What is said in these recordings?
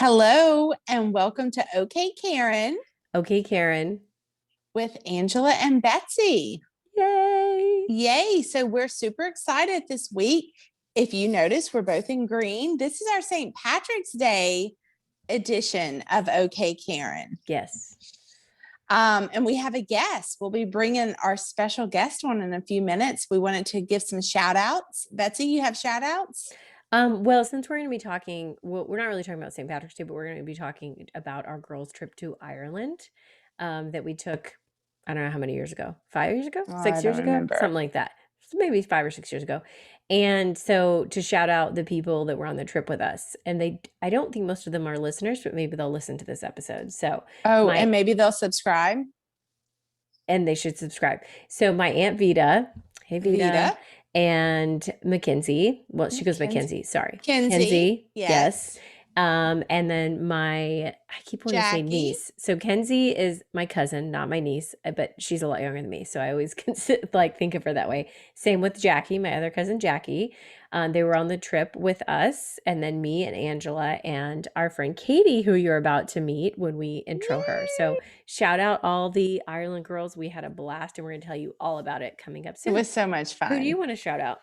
Hello and welcome to OK Karen Okay, Karen. with Angela and Betsy. Yay. Yay. So we're super excited this week. If you notice, we're both in green. This is our St. Patrick's Day edition of OK Karen. Yes. And we have a guest. We'll be bringing our special guest on in a few minutes. We wanted to give some shout outs. Betsy, you have shout outs? Well, since we're going to be talking, we're not really talking about St. Patrick's Day, but we're going to be talking about our girls' trip to Ireland that we took, I don't know how many years ago, 5 years ago, Oh, 6 years ago, remember. something like that. Maybe 5 or 6 years ago. And so to shout out the people that were on the trip with us, and I don't think most of them are listeners, but maybe they'll listen to this episode. So, and maybe they'll subscribe. And they should subscribe. So my Aunt Vita, hey Vita. And Mackenzie. Well, she goes by Kenzie. Sorry. Kenzie. Yes. And then I keep wanting to say niece. So Kenzie is my cousin, not my niece, but she's a lot younger than me. So I always think of her that way. Same with Jackie, my other cousin, Jackie. They were on the trip with us, and then me and Angela and our friend Katie, who you're about to meet when we intro her. So shout out all the Ireland girls. We had a blast, and we're going to tell you all about it coming up soon. It was so much fun. Who do you want to shout out?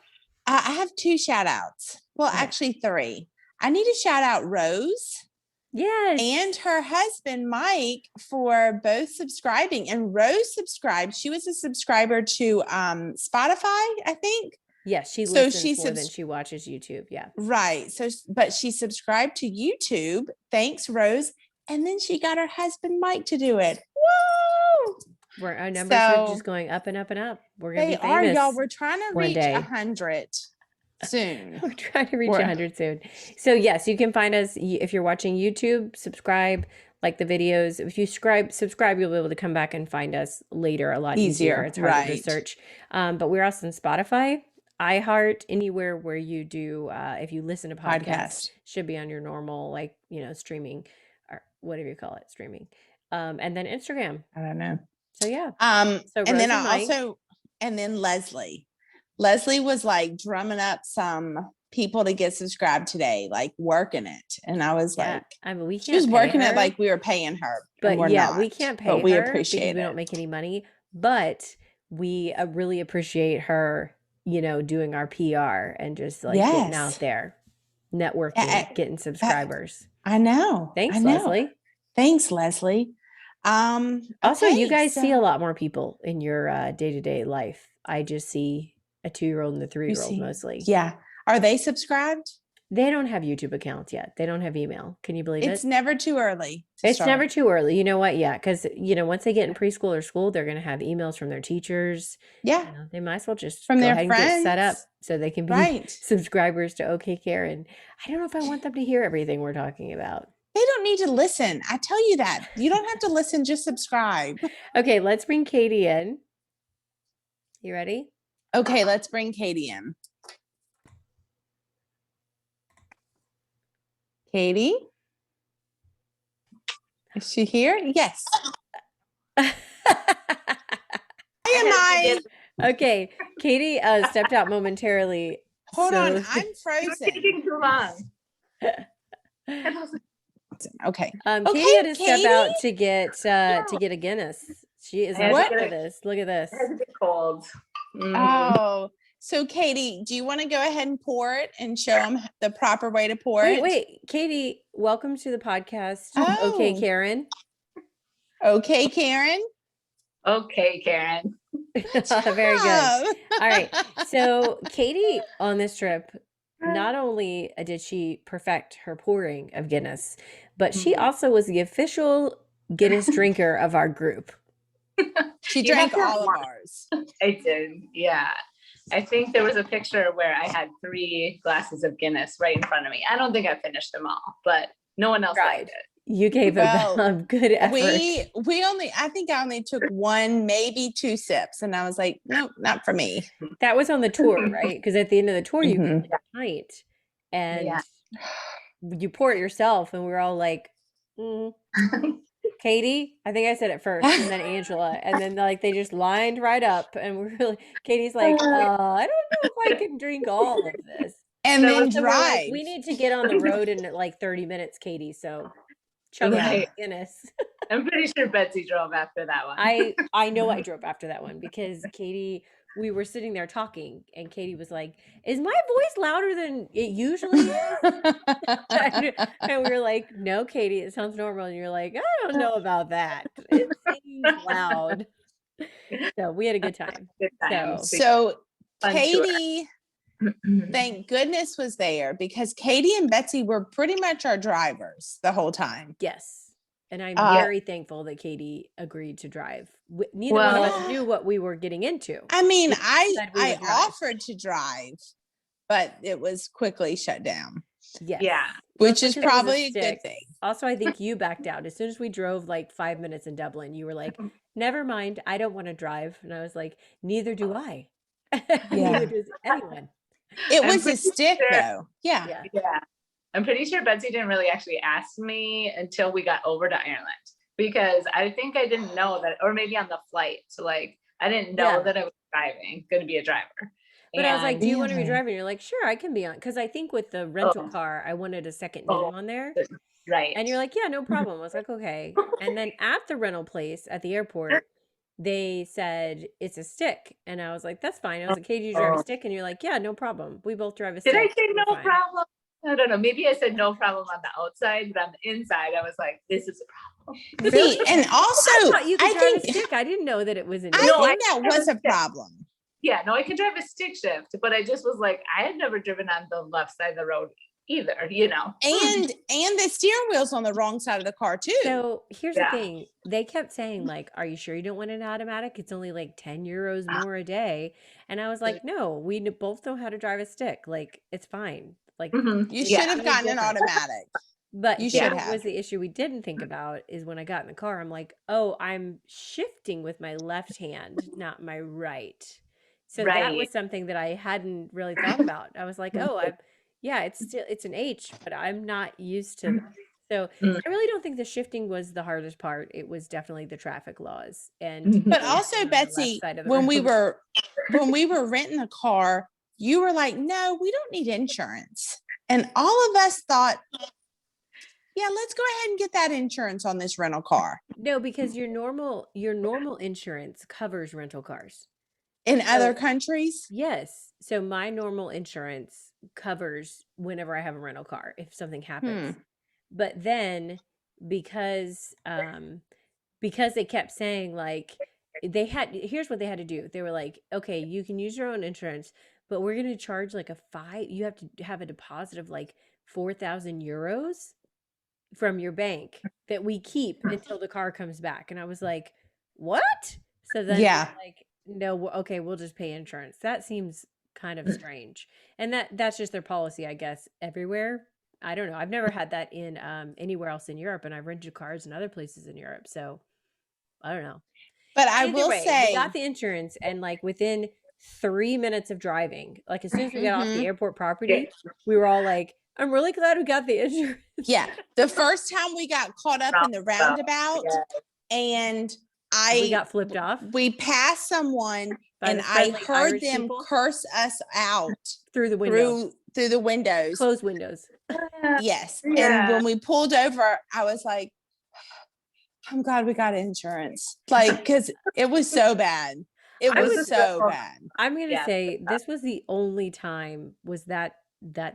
I have 2 shout outs. Well, actually 3. I need to shout out Rose. Yes. And her husband, Mike, for both subscribing. And Rose subscribed. She was a subscriber to Spotify, I think. Yes, she listens more than she watches YouTube. Yeah. Right. So, but she subscribed to YouTube. Thanks, Rose. And then she got her husband, Mike, to do it. Woo! Our numbers are just going up and up and up. We're going to be famous. Y'all. We're trying to reach 100 soon. We're trying to reach 100 soon. So yes, you can find us if you're watching YouTube, subscribe, like the videos. If you subscribe, you'll be able to come back and find us later a lot easier. It's harder to search. But we're also on Spotify, iHeart, anywhere where you do, if you listen to podcasts, should be on your normal, streaming or whatever you call it, streaming. And then Instagram. I don't know. So yeah. So and then and then Leslie was like drumming up some people to get subscribed today, like working it. And I was like, she was working it like we were paying her. But we can't pay her. But we appreciate it. We don't make any money, but we really appreciate her, doing our PR and just getting out there, networking, getting subscribers. I know. Thanks, Leslie. Thanks, Leslie. Also, you guys see a lot more people in your day-to-day life. I just see a 2-year-old and a 3-year-old mostly. Yeah. Are they subscribed? They don't have YouTube accounts yet. They don't have email. Can you believe it? It's never too early. It's never too early. You know what? Yeah. Because, once they get in preschool or school, they're going to have emails from their teachers. Yeah. They might as well just from their ahead friends. And get set up so they can be subscribers to OK Karen. I don't know if I want them to hear everything we're talking about. They don't need to listen. I tell you that. You don't have to listen. Just subscribe. Okay. Let's bring Katie in. You ready? Okay. Let's bring Katie in. Katie? Is she here? Yes. Okay. Katie stepped out momentarily. Hold on. I'm frozen. It's taking too long. Okay. Katie had to step out to get a Guinness. She is ready for this. Look at this. It has a bit cold. Oh. So, Katie, do you want to go ahead and pour it and show them the proper way to pour it? Wait, Katie, welcome to the podcast. Okay, Karen. Okay, Karen. Okay, Karen. Very good. All right. So, Katie on this trip, not only did she perfect her pouring of Guinness, but she also was the official Guinness drinker of our group. She drank all of ours. I did, yeah. I think there was a picture where I had 3 glasses of Guinness right in front of me. I don't think I finished them all, but no one else liked it. You gave a good effort. I think I only took 1, maybe 2 sips, and I was like, nope, not for me. That was on the tour, right? Because at the end of the tour, you get a pint, and you pour it yourself, and we were all like, Katie, I think I said it first, and then Angela, and then they just lined right up, and we're really, Katie's like, I don't know if I can drink all of this. and That then was- And we're like, drive. we need to get on the road in like 30 minutes, Katie. So chug Yeah. on Guinness. I'm pretty sure Betsy drove after that one. I know I drove after that one because Katie, we were sitting there talking and Katie was like, is my voice louder than it usually is? And we were like, no, Katie, it sounds normal. And you're like, I don't know about that. It seems loud. So we had a good time. Good time. So Fun tour. Katie, thank goodness, was there because Katie and Betsy were pretty much our drivers the whole time. Yes. And I'm very thankful that Katie agreed to drive. Neither one of us knew what we were getting into. I mean, We said we I would drive. offered to drive, but it was quickly shut down. Yes. Yeah. Which Mostly is 'cause it was probably a good stick. thing. Also, I think you backed out. As soon as we drove like 5 minutes in Dublin, you were like, never mind, I don't want to drive. And I was like, neither do I. Neither does anyone. It I'm was a pretty stick sure- though. Yeah. Yeah. Yeah. I'm pretty sure Betsy didn't really actually ask me until we got over to Ireland because I think I didn't know that, or maybe on the flight. So like, I didn't know that I was going to be a driver. But I was like, do you want to be Really? driving? You're like, sure, I can be on. Because I think with the rental car, I wanted a second name on there. Right. And you're like, yeah, no problem. I was like, okay. And then at the rental place at the airport, they said it's a stick. And I was like, that's fine. I was like, hey, do you drive a stick? And you're like, yeah, no problem. We both drive a stick. Did I say We're no fine. problem? I don't know. Maybe I said no problem on the outside, but on the inside, I was like, this is a problem. See, and also, I thought you could I drive a think stick. I didn't know that it was an I No, think that was a problem. Yeah, no, I can drive a stick shift, but I just was like, I had never driven on the left side of the road either, you know. And the steering wheel's on the wrong side of the car too. So here's the thing. They kept saying like, are you sure you don't want an automatic? It's only like 10 euros more a day. And I was like, no, we both know how to drive a stick. Like, it's fine. Like You should have gotten an automatic. But You here should have. was the issue we didn't think about is when I got in the car, I'm like, oh, I'm shifting with my left hand, not my right. So that was something that I hadn't really thought about. I was like, oh, it's an H, but I'm not used to that. So I really don't think the shifting was the hardest part. It was definitely the traffic laws. And But also, Betsy, when we were renting a car, you were like, no, we don't need insurance. And all of us thought, yeah, let's go ahead and get that insurance on this rental car. No, because your normal insurance covers rental cars. In other countries? Yes. So my normal insurance covers whenever I have a rental car if something happens. But then because they kept saying like here's what they had to do. They were like, okay, you can use your own insurance, but we're going to charge like you have to have a deposit of like 4,000 euros from your bank that we keep until the car comes back. And I was like, what? So then like, no, okay, we'll just pay insurance. That seems kind of strange. And that's just their policy, I guess, everywhere. I don't know. I've never had that in anywhere else in Europe, and I've rented cars in other places in Europe. So I don't know. But I will say, we got the insurance, and like within 3 minutes of driving, like as soon as we got off the airport property, we were all like, I'm really glad we got the insurance. Yeah. The first time we got caught up in the roundabout and we got flipped off. We passed someone and I heard Irish them curse us out through the window. Through the windows. Closed windows. Yes. Yeah. And when we pulled over, I was like, I'm glad we got insurance. Like, because it was so bad. It was so bad. I'm going to say this was the only time was that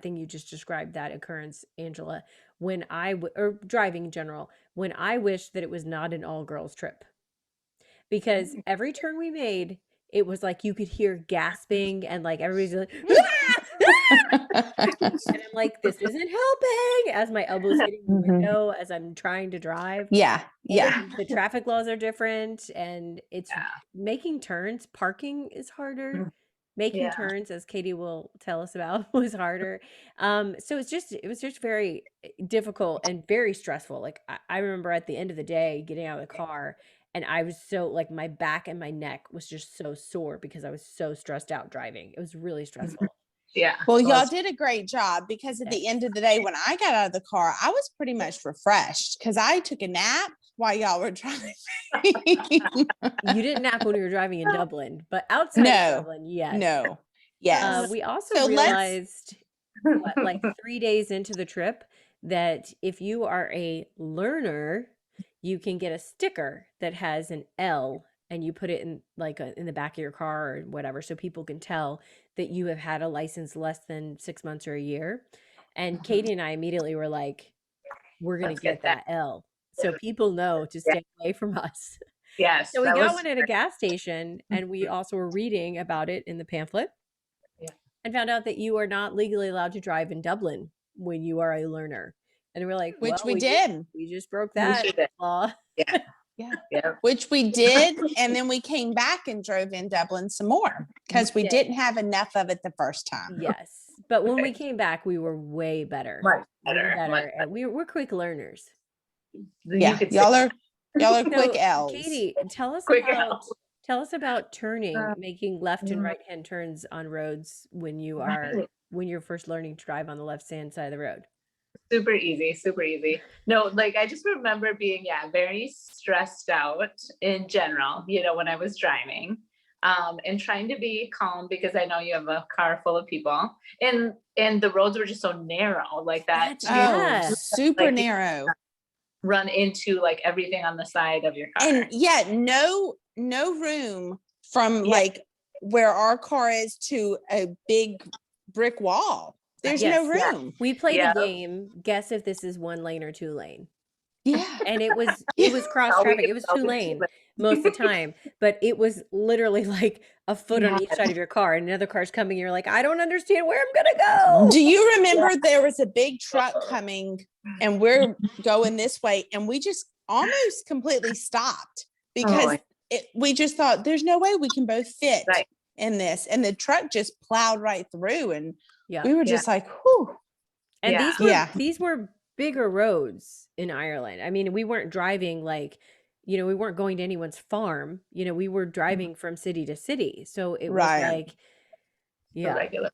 thing you just described, that occurrence, Angela, when or driving in general, when I wish that it was not an all girls trip. Because every turn we made, it was like you could hear gasping and like everybody's like, and I'm like, this isn't helping as my elbows hitting the window as I'm trying to drive. Yeah. Yeah. The traffic laws are different and it's making turns. Parking is harder. Making turns, as Katie will tell us about, was harder. So it was just very difficult and very stressful. Like I remember at the end of the day getting out of the car and I was so like my back and my neck was just so sore because I was so stressed out driving. It was really stressful. Yeah. Well, y'all did a great job because at the end of the day, when I got out of the car, I was pretty much refreshed because I took a nap while y'all were driving. You didn't nap when we were driving in Dublin, but outside of Dublin, yes. No. Yes. We also realized like 3 days into the trip that if you are a learner, you can get a sticker that has an L and you put it in like in the back of your car or whatever, so people can tell that you have had a license less than 6 months or a year. And Katie and I immediately were like, we're going to get that L. So people know to stay away from us. Yes. So we got one at a gas station, and we also were reading about it in the pamphlet. Yeah. And found out that you are not legally allowed to drive in Dublin when you are a learner. And we're like, which we did. We just broke that law. Yeah. Yeah. Which we did. And then we came back and drove in Dublin some more because we didn't have enough of it the first time. Yes. But when we came back, we were way better. Much better. And we're quick learners. Yeah. Y'all are quick L's. Katie, tell us about turning, making left and right hand turns on roads when you're first learning to drive on the left hand side of the road. Super easy. No, like I just remember being, very stressed out in general, when I was driving, and trying to be calm because I know you have a car full of people and the roads were just so narrow like that. Super narrow. Run into like everything on the side of your car. And no room from like where our car is to a big brick wall. There's no room. We played a game. Guess if this is 1 lane or 2 lane. Yeah. And it was cross traffic. It was 2 lane most of the time, but it was literally like a foot on each side of your car, and another car's coming. You're like, I don't understand where I'm gonna go. Do you remember there was a big truck coming, and we're going this way, and we just almost completely stopped because we just thought there's no way we can both fit in this, and the truck just plowed right through, and we were just like, whew. And these were bigger roads in Ireland. I mean, we weren't driving like, we weren't going to anyone's farm. We were driving from city to city. So it was like, regular.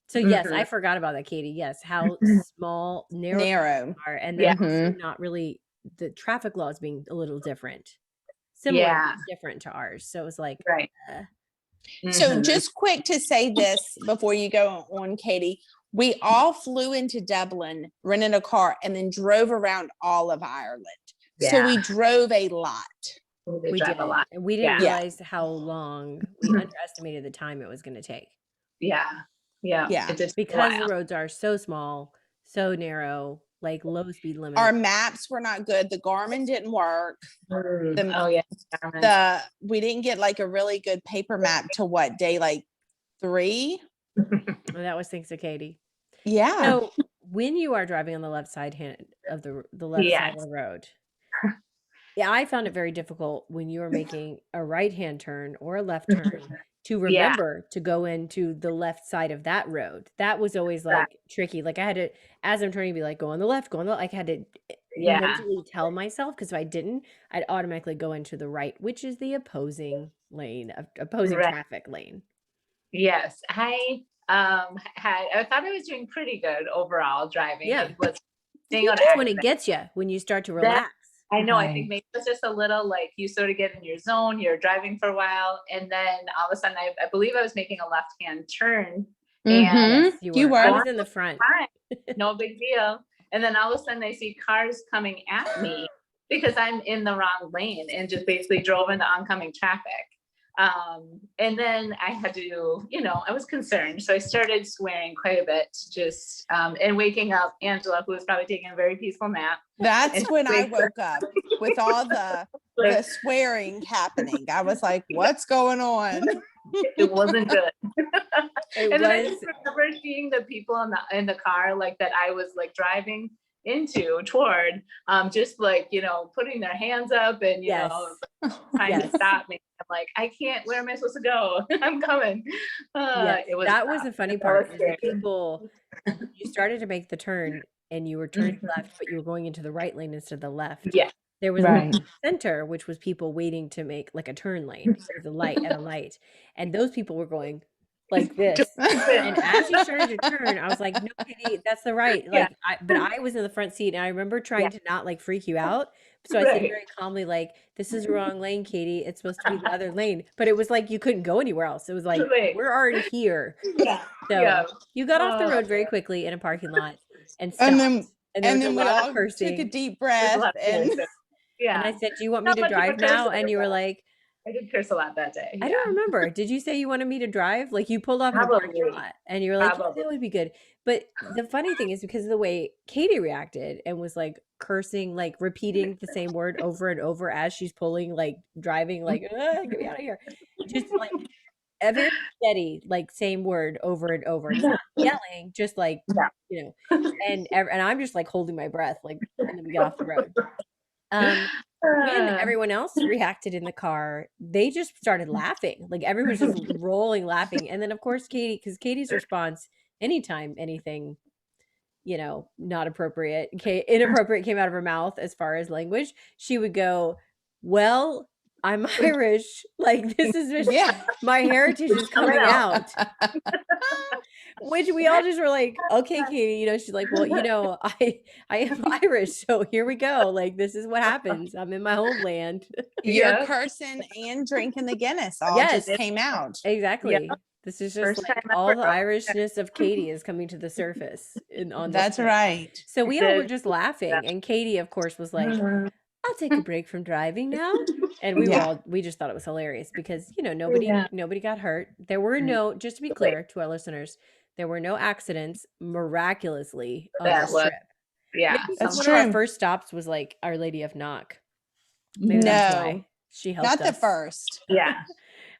So yes, I forgot about that, Katie. Yes, how small, narrow are, and then also not really the traffic laws being a little different, similar, different to ours. So it was like, So just quick to say this before you go on, Katie. We all flew into Dublin, rented a car, and then drove around all of Ireland. Yeah. So we drove a lot. We did a lot. And we didn't realize how long. We underestimated the time it was going to take. Yeah. Because the roads are so small, so narrow, like low speed limit. Our maps were not good. The Garmin didn't work. We didn't get like a really good paper map to what day, like 3? That was thanks to Katie. Yeah. So when you are driving on the left side of the left side of the road, I found it very difficult when you were making a right hand turn or a left turn to remember to go into the left side of that road. That was always like tricky. Like I had to, as I'm turning, be like, go on the left, like I had to mentally tell myself, because if I didn't, I'd automatically go into the right, which is the opposing lane, traffic lane. Yes, I thought I was doing pretty good overall driving. Yeah, it was when it gets you, when you start to relax. I know. I think maybe it's just a little like you sort of get in your zone. You're driving for a while, and then all of a sudden, I believe I was making a left-hand turn, and you were. I was in the front. No big deal. And then all of a sudden, I see cars coming at me because I'm in the wrong lane and just basically drove into oncoming traffic. And then I had to, I was concerned. So I started swearing quite a bit, just, and waking up Angela, who was probably taking a very peaceful nap. That's when I woke up with all the swearing happening. I was like, what's going on? It wasn't good. And then I just remember seeing the people in the car, like that I was like driving toward, just like, putting their hands up and, trying to stop me. I'm like, I can't, where am I supposed to go? I'm coming. That was the funny part. Is that people, you started to make the turn and you were turning left, but you were going into the right lane instead of the left. Yeah. There was a center, which was people waiting to make like a turn lane. There was a light. And those people were going like this. And as you started to turn, I was like, no, Katie, that's the right. Like, but I was in the front seat, and I remember trying to not like freak you out, So I said very calmly, like, this is the wrong lane, Katie. It's supposed to be the other lane. But it was like you couldn't go anywhere else. It was like, we're already here. So you got off the road very quickly in a parking lot and stopped. And then we all took a deep breath. And I said, do you want me to drive now? And you were like, I did curse a lot that day. I don't remember. Did you say you wanted me to drive? Like you pulled off in the parking lot and you were like, yeah, that would be good. But the funny thing is because of the way Katie reacted and was like cursing, like repeating the same word over and over as she's pulling, like driving, like, get me out of here. Just like a very steady, like same word over and over. Just not yelling, just like, you know, and I'm just like holding my breath, like, and then we get off the road. When everyone else reacted in the car, they just started laughing. Like everyone's just rolling laughing. And then of course Katie, because Katie's response anytime anything, you know, not appropriate, inappropriate came out of her mouth as far as language, she would go, well, I'm Irish. Like this is my heritage is coming out. Which we all just were like, okay, Katie, you know, she's like, well, you know, I am Irish, so here we go. Like this is what happens. I'm in my homeland. You're cursing and drinking the Guinness all just came out. Exactly. This is just like all the Irishness of Katie is coming to the surface on this That's trip. right. So we all were just laughing. And Katie, of course, was like, I'll take a break from driving now. And we just thought it was hilarious because, you know, nobody got hurt. There were no, just to be clear to our listeners, there were no accidents miraculously on this trip. Yeah. That's one of our first stops was like Our Lady of Knock. Maybe that's why she helped us. Not the first. Yeah.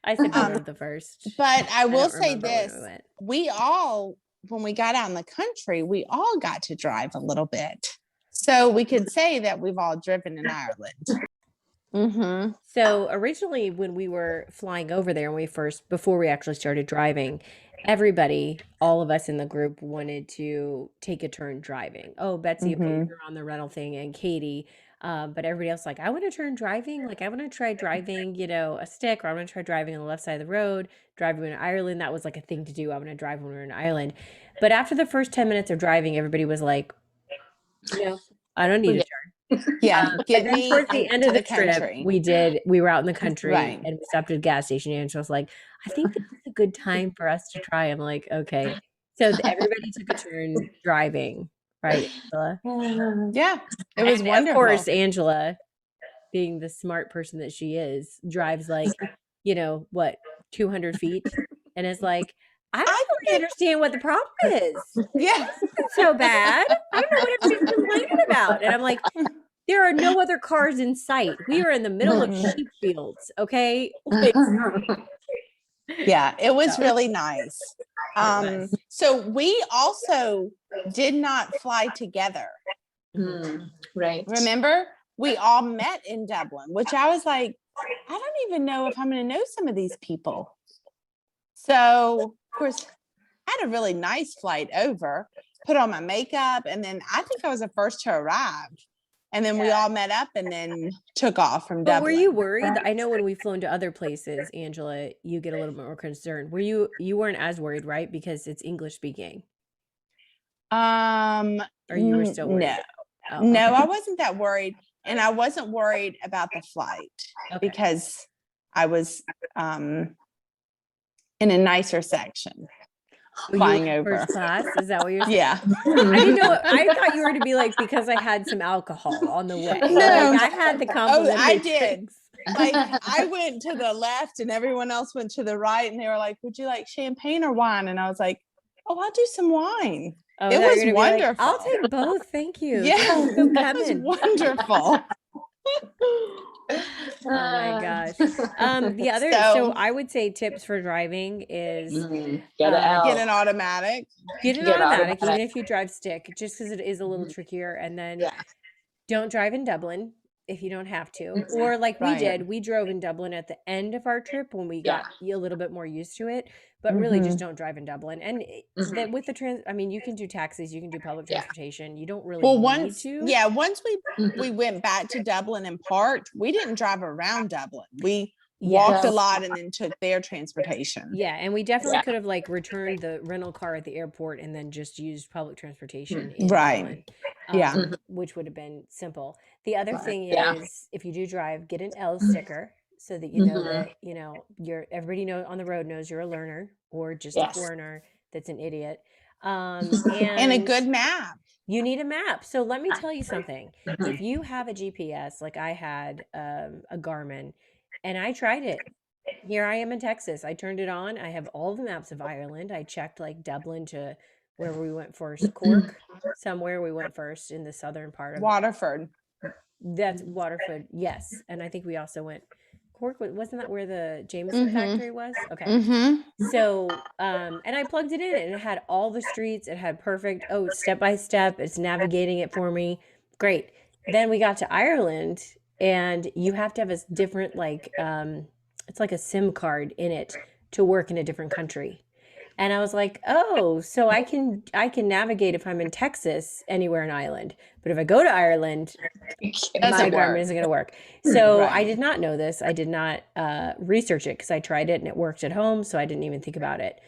I said one of the first. But I will say this, we all, when we got out in the country, we all got to drive a little bit. So we could say that we've all driven in Ireland. Mm-hmm. So originally when we were flying over there and before we actually started driving, everybody, all of us in the group wanted to take a turn driving. Oh, Betsy, you're on the rental thing and Katie. But everybody else like, I want to turn driving. Like I want to try driving, you know, a stick, or I want to try driving on the left side of the road, driving in Ireland. That was like a thing to do. I want to drive when we were in Ireland. But after the first 10 minutes of driving, everybody was like, you know, I don't need a turn. Yeah. Get me towards the end of the trip, we were out in the country and we stopped at a gas station and she was like, I think this is a good time for us to try. I'm like, okay. So everybody took a turn driving, right, Angela? Yeah, it was wonderful. Of course, Angela, being the smart person that she is, drives like, you know, 200 feet and is like, I don't understand what the problem is. Yeah. It's so bad. I don't know what everybody's complaining about. And I'm like, there are no other cars in sight. We are in the middle of sheep fields. Okay. Yeah, it was really nice. So we also did not fly together. Right. Remember, we all met in Dublin, which I was like, I don't even know if I'm going to know some of these people. So, of course, I had a really nice flight over, put on my makeup, and then I think I was the first to arrive. And then we all met up and then took off from Dublin. Were you worried? I know when we've flown to other places, Angela, you get a little bit more concerned. You weren't as worried, right? Because it's English speaking. Or you were still worried? No. No, I wasn't that worried. And I wasn't worried about the flight because I was in a nicer section. Flying over first class, is that what you're saying? Yeah. I didn't know. I thought you were to be like, because I had some alcohol on the way. No, like, I had the compliment. I did. Like I went to the left and everyone else went to the right, and they were like, "Would you like champagne or wine?" And I was like, "Oh, I'll do some wine." Oh, it was wonderful. Like, I'll take both, thank you. Yeah, it was wonderful. Oh my gosh. The other, so I would say tips for driving is get an automatic. Get an automatic, even if you drive stick, just because it is a little trickier. And then don't drive in Dublin if you don't have to. Or like we did, we drove in Dublin at the end of our trip when we got a little bit more used to it. But really just don't drive in Dublin. And with the you can do taxis, you can do public transportation. You don't really need to. Yeah, once we went back to Dublin and parked, we didn't drive around Dublin. We walked a lot and then took their transportation. Yeah, and we definitely could have like returned the rental car at the airport and then just used public transportation in Dublin. which would have been simple. The other thing is, if you do drive, get an L sticker so that you know that, you know, everybody on the road knows you're a learner or just a foreigner that's an idiot. And a good map. You need a map. So let me tell you something. If you have a GPS, like I had a Garmin, and I tried it. Here I am in Texas. I turned it on. I have all the maps of Ireland. I checked like Dublin to where we went first. Cork, somewhere we went first in the southern part of Waterford. That's Waterford, yes. And I think we also went Cork. Wasn't that where the Jameson factory was? Okay. So, and I plugged it in and it had all the streets. It had perfect, step by step. It's navigating it for me. Great. Then we got to Ireland and you have to have a different, like, it's like a SIM card in it to work in a different country. And I was like, oh, so I can navigate if I'm in Texas anywhere in Ireland. But if I go to Ireland, my Garmin isn't going to work. So I did not know this. I did not research it because I tried it and it worked at home. So I didn't even think about it.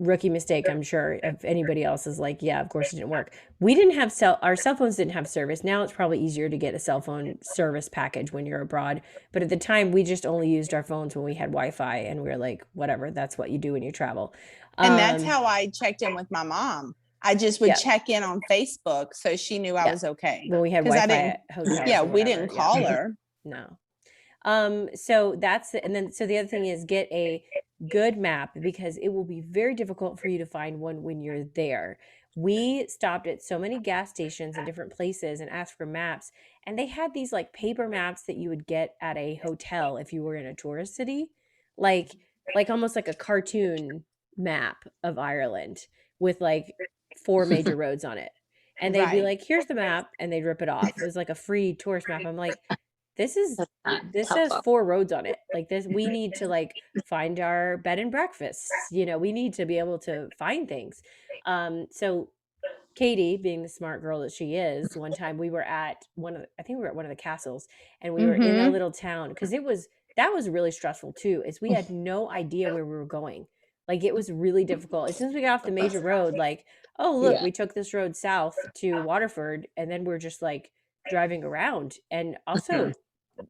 Rookie mistake, I'm sure. If anybody else is like, yeah, of course it didn't work. We didn't have our cell phones didn't have service. Now it's probably easier to get a cell phone service package when you're abroad. But at the time, we just only used our phones when we had Wi-Fi, and we were like, whatever, that's what you do when you travel. And that's how I checked in with my mom. I just would check in on Facebook so she knew I was okay. When we had Wi-Fi at hotels. Yeah, we didn't call her. No. So that's and then so the other thing is get a good map because it will be very difficult for you to find one when you're there. We stopped at so many gas stations in different places and asked for maps, and they had these like paper maps that you would get at a hotel if you were in a tourist city, like almost like a cartoon map of Ireland with like 4 major roads on it. And they'd be like, here's the map, and they'd rip it off. It was like a free tourist map. I'm like, this has 4 roads on it. Like this, we need to like find our bed and breakfasts. You know, we need to be able to find things. So Katie, being the smart girl that she is, one time we were at one of the castles, and we were in a little town because that was really stressful too. Is we had no idea where we were going. Like it was really difficult. As soon as we got off the major road, like, oh look, we took this road south to Waterford, and then we're just like driving around. And also,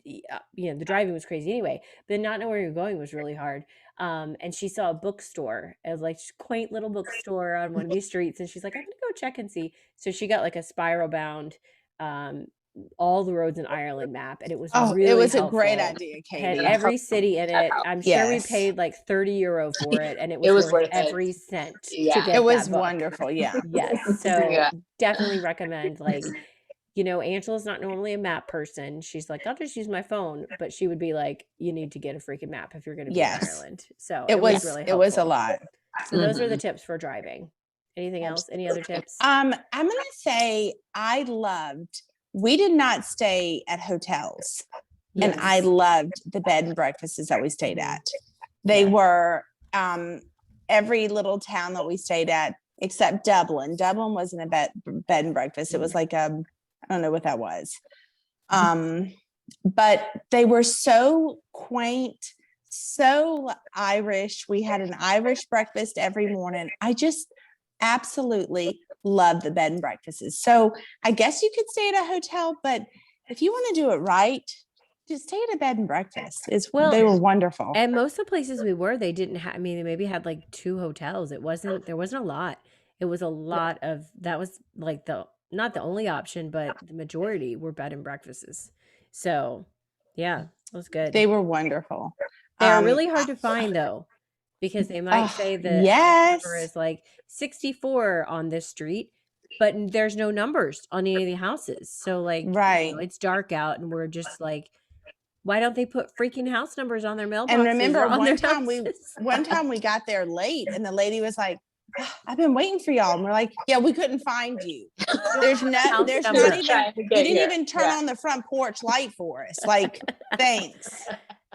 you know, the driving was crazy anyway. But not knowing where you're going was really hard. And she saw a bookstore, a like quaint little bookstore on one of these streets, and she's like, I'm gonna go check and see. So she got like a spiral bound, all the roads in Ireland map, and it was really it was helpful. A great idea, Katie. Had every city in it. I'm sure we paid like €30 for it, and it was worth every cent to get it was that book. Wonderful. Yeah. Yes. So definitely recommend, like, you know, Angela's not normally a map person. She's like, I'll just use my phone, but she would be like, you need to get a freaking map if you're going to be in Ireland. So it was really helpful. It was a lot. So those are the tips for driving. Anything else? Any other tips? I'm going to say we did not stay at hotels. Yes. And I loved the bed and breakfasts that we stayed at. They were every little town that we stayed at, except Dublin. Dublin wasn't a bed and breakfast. It was like I don't know what that was. But they were so quaint, so Irish. We had an Irish breakfast every morning. I just absolutely love the bed and breakfasts. So I guess you could stay at a hotel, but if you want to do it right, just stay at a bed and breakfast. They were wonderful. And most of the places we were, they didn't have, I mean, they maybe had like 2 hotels. There wasn't a lot. It was a lot of, that was like not the only option, but the majority were bed and breakfasts. So yeah, it was good. They were wonderful. They're really hard to find though, because they might say the number is like 64 on this street, but there's no numbers on any of the houses. So like, you know, it's dark out and we're just like, why don't they put freaking house numbers on their mailboxes? And remember one time we got there late and the lady was like, I've been waiting for y'all. And we're like, yeah, we couldn't find you. There's not even, you didn't even turn on the front porch light for us. Like, thanks.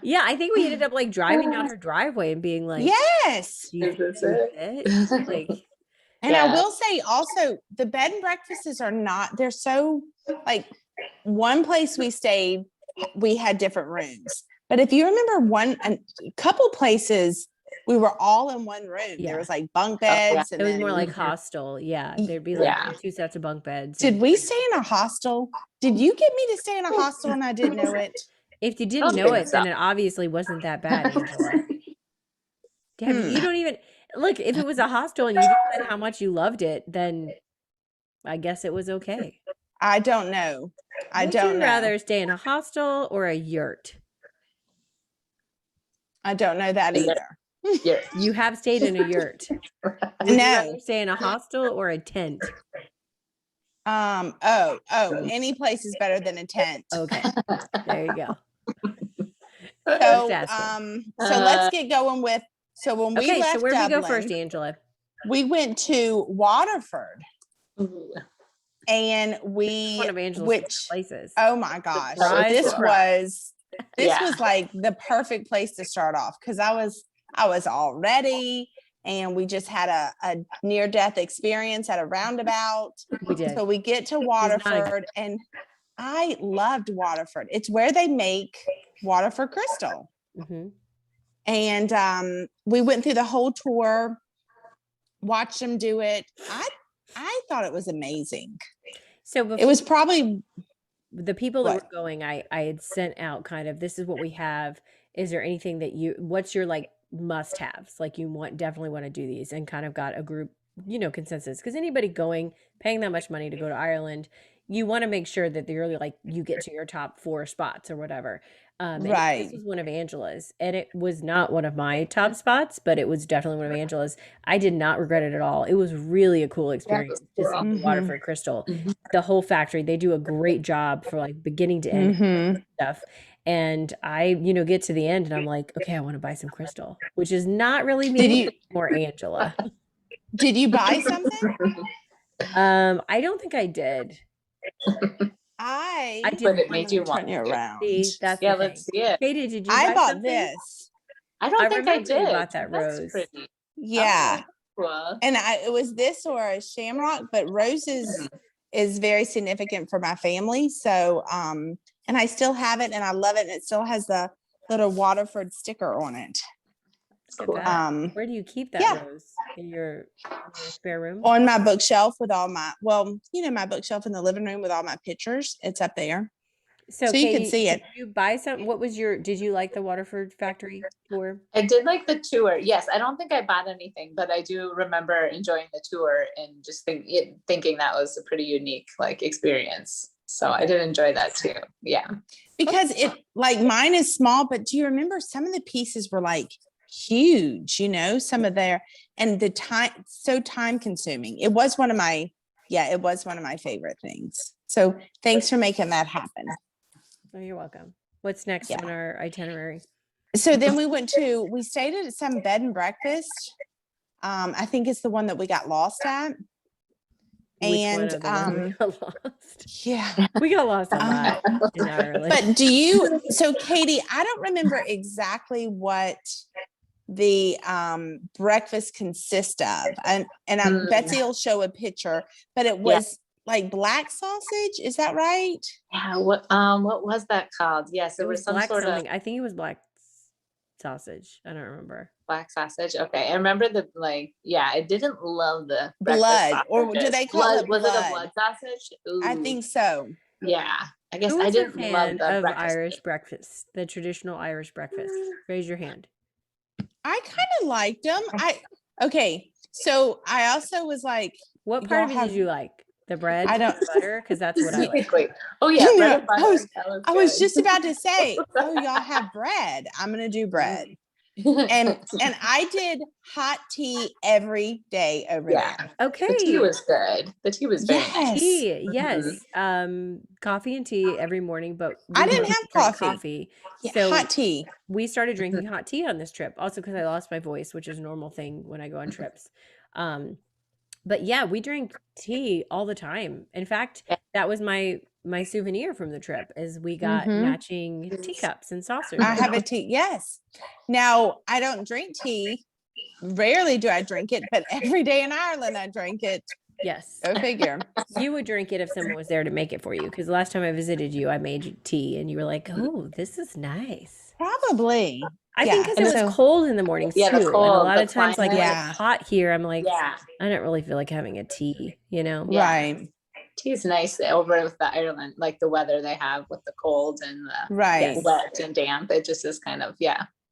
Yeah, I think we ended up like driving down her driveway and being like, yes. Is this it? Like, and I will say also the bed and breakfasts they're so like one place we stayed, we had different rooms. But if you remember a couple places, we were all in one room. There was like bunk beds. And it was more like hostel. Yeah. There'd be like 2 sets of bunk beds. Did we stay in a hostel? Did you get me to stay in a hostel and I didn't know it? If you didn't know it, then it obviously wasn't that bad, Angela. You don't even look, if it was a hostel and you said how much you loved it, then I guess it was okay. I don't know. Would you rather stay in a hostel or a yurt? I don't know that either. You have stayed in a yurt. Would you rather stay in a hostel or a tent? Any place is better than a tent. Okay. There you go. So let's get going with, so when we left so where did we go Dublin, first, Angela? We went to Waterford. And one of Angela's places. Oh my gosh. This was like the perfect place to start off, because I was all ready, and we just had a near-death experience at a roundabout. We did. So we get to Waterford, and I loved Waterford. It's where they make Waterford Crystal. And we went through the whole tour, watched them do it. I thought it was amazing. So it was probably the people that were going, I had sent out kind of, this is what we have. Is there anything that what's your like must haves? Like you definitely want to do these, and kind of got a group, consensus. Because anybody paying that much money to go to Ireland, you want to make sure that they're like, you get to your top 4 spots or whatever. This was one of Angela's, and it was not one of my top spots, but it was definitely one of Angela's. I did not regret it at all. It was really a cool experience to see the Waterford Crystal, the whole factory. They do a great job for like beginning to end stuff. And I, get to the end and I'm like, okay, I want to buy some crystal, which is not really me more Angela. Did you buy something? I don't think I did. I did, but it made you want you around. See, that's let's see it. Katie, did you? I bought something? This. I don't think I did. You bought that That's rose. Pretty. Yeah. Cool. And it was this or a shamrock, but roses is very significant for my family. So, and I still have it, and I love it. And it still has the little Waterford sticker on it. Cool. Where do you keep that rose? In your spare room? On my bookshelf with all my, my bookshelf in the living room with all my pictures. It's up there. So Katie, you can see it. Did you buy some? did you like the Waterford Factory tour? I did like the tour. Yes. I don't think I bought anything, but I do remember enjoying the tour and just thinking that was a pretty unique experience. So I did enjoy that too. Yeah. Because mine is small, but do you remember some of the pieces were huge, some of and the time consuming. It was one of my favorite things. So thanks for making that happen. Oh, you're welcome. What's next on our itinerary? So then we stayed at some bed and breakfast. I think it's the one that we got lost at. We got lost a lot in Ireland. But Katie, I don't remember exactly what the breakfast consist of, and Betsy will show a picture, but it was like black sausage, is that right? Yeah. What was that called? Yes, it was some sort of, I think it was black sausage. I don't remember. Black sausage. Okay. I remember I didn't love the blood, or do they call it blood? Was it a blood sausage? Ooh. I think so. Yeah. I guess I didn't love the breakfast. Irish breakfast, the traditional Irish breakfast. Raise your hand. I kind of liked them. So I also was like, what part of it did you like? The bread? I don't butter, because that's what I like. Oh yeah, bread and butter. I was just about to say, y'all have bread. I'm gonna do bread. And I did hot tea every day over there. Okay. The tea was good. The tea was very nice. Tea, yes. Coffee and tea every morning, but I didn't have coffee. Yeah, so hot tea. We started drinking hot tea on this trip, also because I lost my voice, which is a normal thing when I go on trips. But yeah, we drink tea all the time. In fact, that was my souvenir from the trip, is we got matching teacups and saucers. I have a tea. Yes. Now I don't drink tea. Rarely do I drink it, but every day in Ireland I drink it. Yes. Go figure. You would drink it if someone was there to make it for you. Because the last time I visited you, I made you tea and you were like, oh, this is nice. Probably. I think because it was cold in the mornings too. And a lot of times, like when it's hot here, I'm like, I don't really feel like having a tea, Right. Tea is nice over with the Ireland, like the weather they have with the cold and the wet and damp. It just is kind of,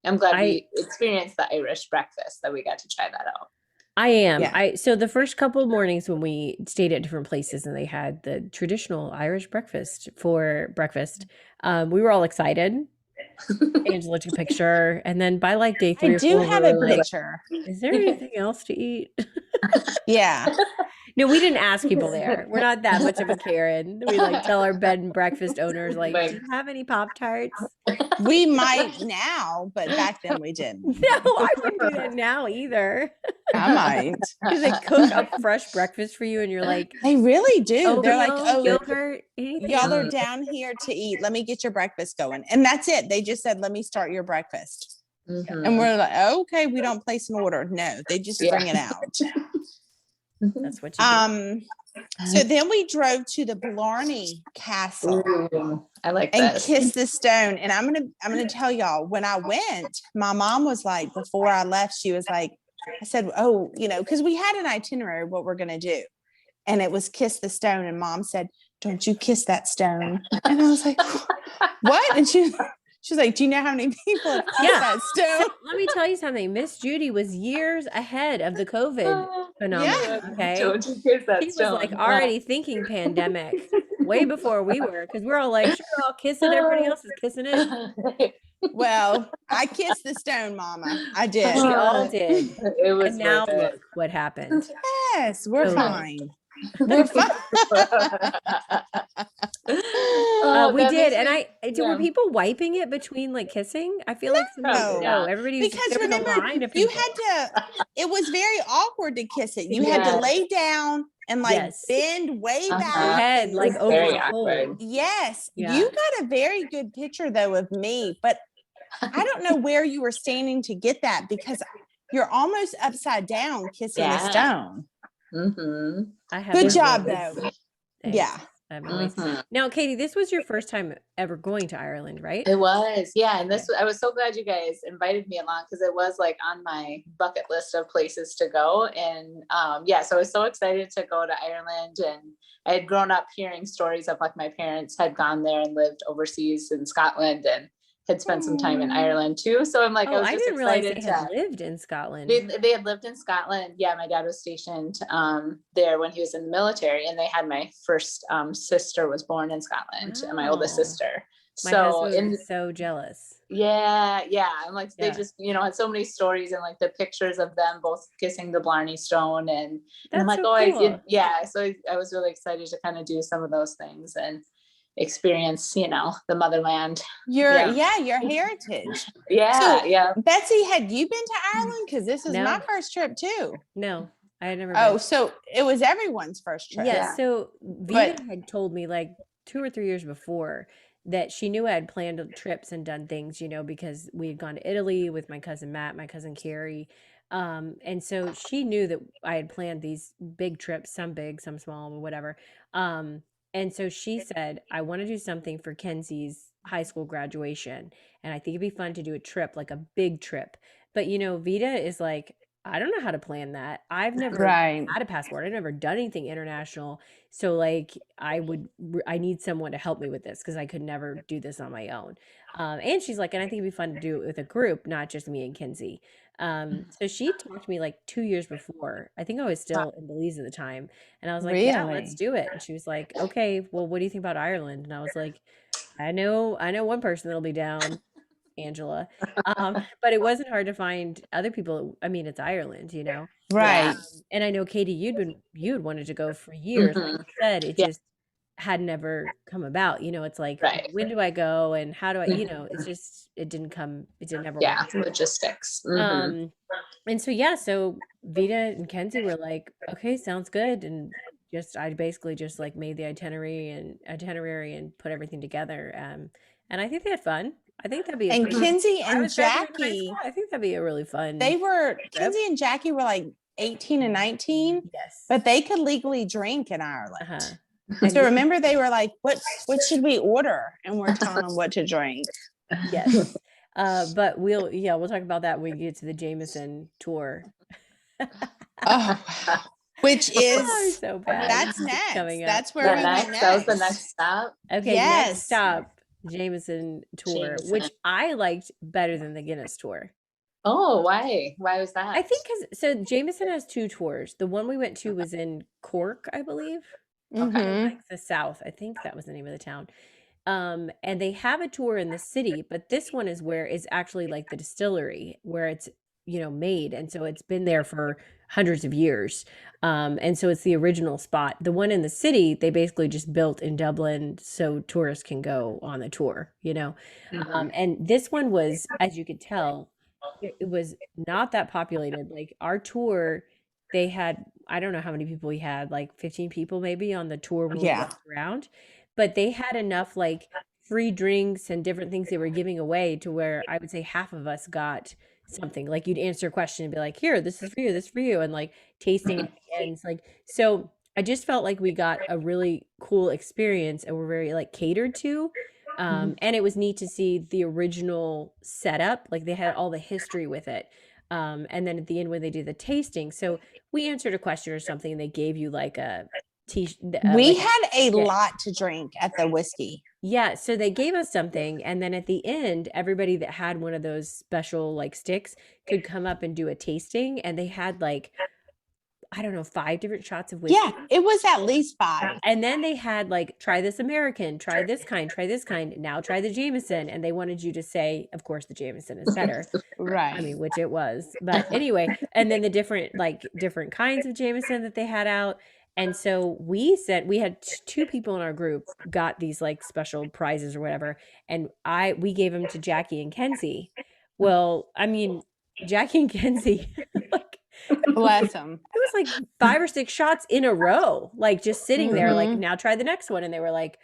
I'm glad we experienced the Irish breakfast, that we got to try that out. I am. So the first couple of mornings when we stayed at different places and they had the traditional Irish breakfast for breakfast, we were all excited. Angela took a picture, and then by like day 3 or 4, I do have a picture. Is there anything else to eat? Yeah. No, we didn't ask people there. We're not that much of a Karen. We like tell our bed and breakfast owners, like, do you have any Pop-Tarts? We might now, but back then we didn't. No, I wouldn't do that now either. I might. Because they cook a fresh breakfast for you and you're like, they really do. They're like, oh, yogurt, y'all are down here to eat. Let me get your breakfast going. And that's it. They just said, let me start your breakfast. Mm-hmm. And we're like, okay, we don't place an order. No, they just bring it out. That's what you do. So then we drove to the Blarney Castle. Ooh, I like and kissed the stone. And I'm gonna tell y'all, when I went, my mom was like, before I left, she was like, I said, oh, because we had an itinerary what we're gonna do, and it was kiss the stone. And Mom said, don't you kiss that stone. And I was like, what? And she was like, do you know how many people have kissed that stone? So let me tell you something. Miss Judy was years ahead of the COVID phenomenon. Okay. Don't you kiss that she stone. was like already thinking pandemic way before we were, because we're all like, sure, I'll kiss it. Everybody else is kissing it. Well, I kissed the stone, Mama. I did. We all did. It was and now look what happened. Yes, we're fine. We're fine. We did, and were people wiping it between like kissing? I feel like no, everybody was, because remember you had to. It was very awkward to kiss it. You had to lay down and like bend way back, your head like over the hole. Yes, you got a very good picture though of me, but I don't know where you were standing to get that, because you're almost upside down kissing the stone. Mm-hmm. Good job though. Thanks. Yeah. Now, Katie, this was your first time ever going to Ireland, right? It was, and I was so glad you guys invited me along, because it was like on my bucket list of places to go. And so I was so excited to go to Ireland, and I had grown up hearing stories of like my parents had gone there and lived overseas in Scotland and had spent some time in Ireland too. So I'm like, I was just didn't excited realize they had lived in Scotland. They had lived in Scotland. Yeah, my dad was stationed there when he was in the military, and they had my first sister was born in Scotland, and my oldest sister. My husband was so jealous. Yeah. I'm like, they just, had so many stories and like the pictures of them both kissing the Blarney Stone, and I'm like, so cool. So I was really excited to kind of do some of those things and experience, the motherland, your heritage. Betsy, had you been to Ireland? Because this is my first trip too. No, I had never been. So it was everyone's first trip. So Vita had told me like 2 or 3 years before that she knew I had planned trips and done things, because we had gone to Italy with my cousin Matt, my cousin Carrie, and so she knew that I had planned these big trips, some big, some small, whatever. And so she said, I want to do something for Kenzie's high school graduation. And I think it'd be fun to do a trip, like a big trip. But, Vita is like, I don't know how to plan that. I've never had a passport. I've never done anything international. So like I need someone to help me with this, because I could never do this on my own. And she's like, and I think it'd be fun to do it with a group, not just me and Kenzie. So she talked to me like 2 years before. I think I was still in Belize at the time. And I was like, yeah, let's do it. And she was like, okay, well, what do you think about Ireland? And I was like, I know one person that'll be down, Angela. But it wasn't hard to find other people. I mean, it's Ireland, Right. And I know, Katie, you'd wanted to go for years. Like you said, it just had never come about. It's like, when do I go and how do I, it's just, it didn't ever work. Logistics. And so Vita and Kenzie were like, okay, sounds good. And I basically just like made the itinerary and put everything together. And I think they had fun. I think that'd be Kenzie and Jackie. I think that'd be a really fun. Kenzie and Jackie were like 18 and 19. Yes. But they could legally drink in Ireland. So remember, they were like, what should we order? And we're telling them what to drink. Yes. But we'll talk about that when we get to the Jameson tour. Oh, which is so bad. That's next. Coming up. That's where we went next. That was the next stop. Okay, next stop, Jameson tour, which I liked better than the Guinness tour. Oh, why? Why was that? I think so Jameson has 2 tours. The one we went to was in Cork, I believe. Okay. Like the south. I think that was the name of the town. And they have a tour in the city, but this one is where it's actually like the distillery where it's, made. And so it's been there for hundreds of years. And so it's the original spot. The one in the city, they basically just built in Dublin so tourists can go on the tour, and this one was, as you could tell, it was not that populated. Like our tour, they had, I don't know how many people we had, like 15 people maybe on the tour when we walked around, but they had enough like free drinks and different things they were giving away to where I would say half of us got something. Like you'd answer a question and be like, here, this is for you, this is for you, and like tasting at the end. Like, so I just felt like we got a really cool experience and we're very like catered to. And it was neat to see the original setup. Like they had all the history with it. And then at the end when they do the tasting, so we answered a question or something and they gave you like a we had a lot to drink at the whiskey. Yeah, so they gave us something, and then at the end, everybody that had one of those special like sticks could come up and do a tasting, and they had like, I don't know, 5 different shots of whiskey. Yeah, it was at least 5. And then they had like, try this American, try this kind, now try the Jameson, and they wanted you to say, of course, the Jameson is better. Right. I mean, which it was, but anyway, and then the different kinds of Jameson that they had out. And so we said, we had 2 people in our group got these like special prizes or whatever. And we gave them to Jackie and Kenzie. Well, I mean, Jackie and Kenzie, like, bless them. It was like 5 or 6 shots in a row, like just sitting there, like, now try the next one. And they were like,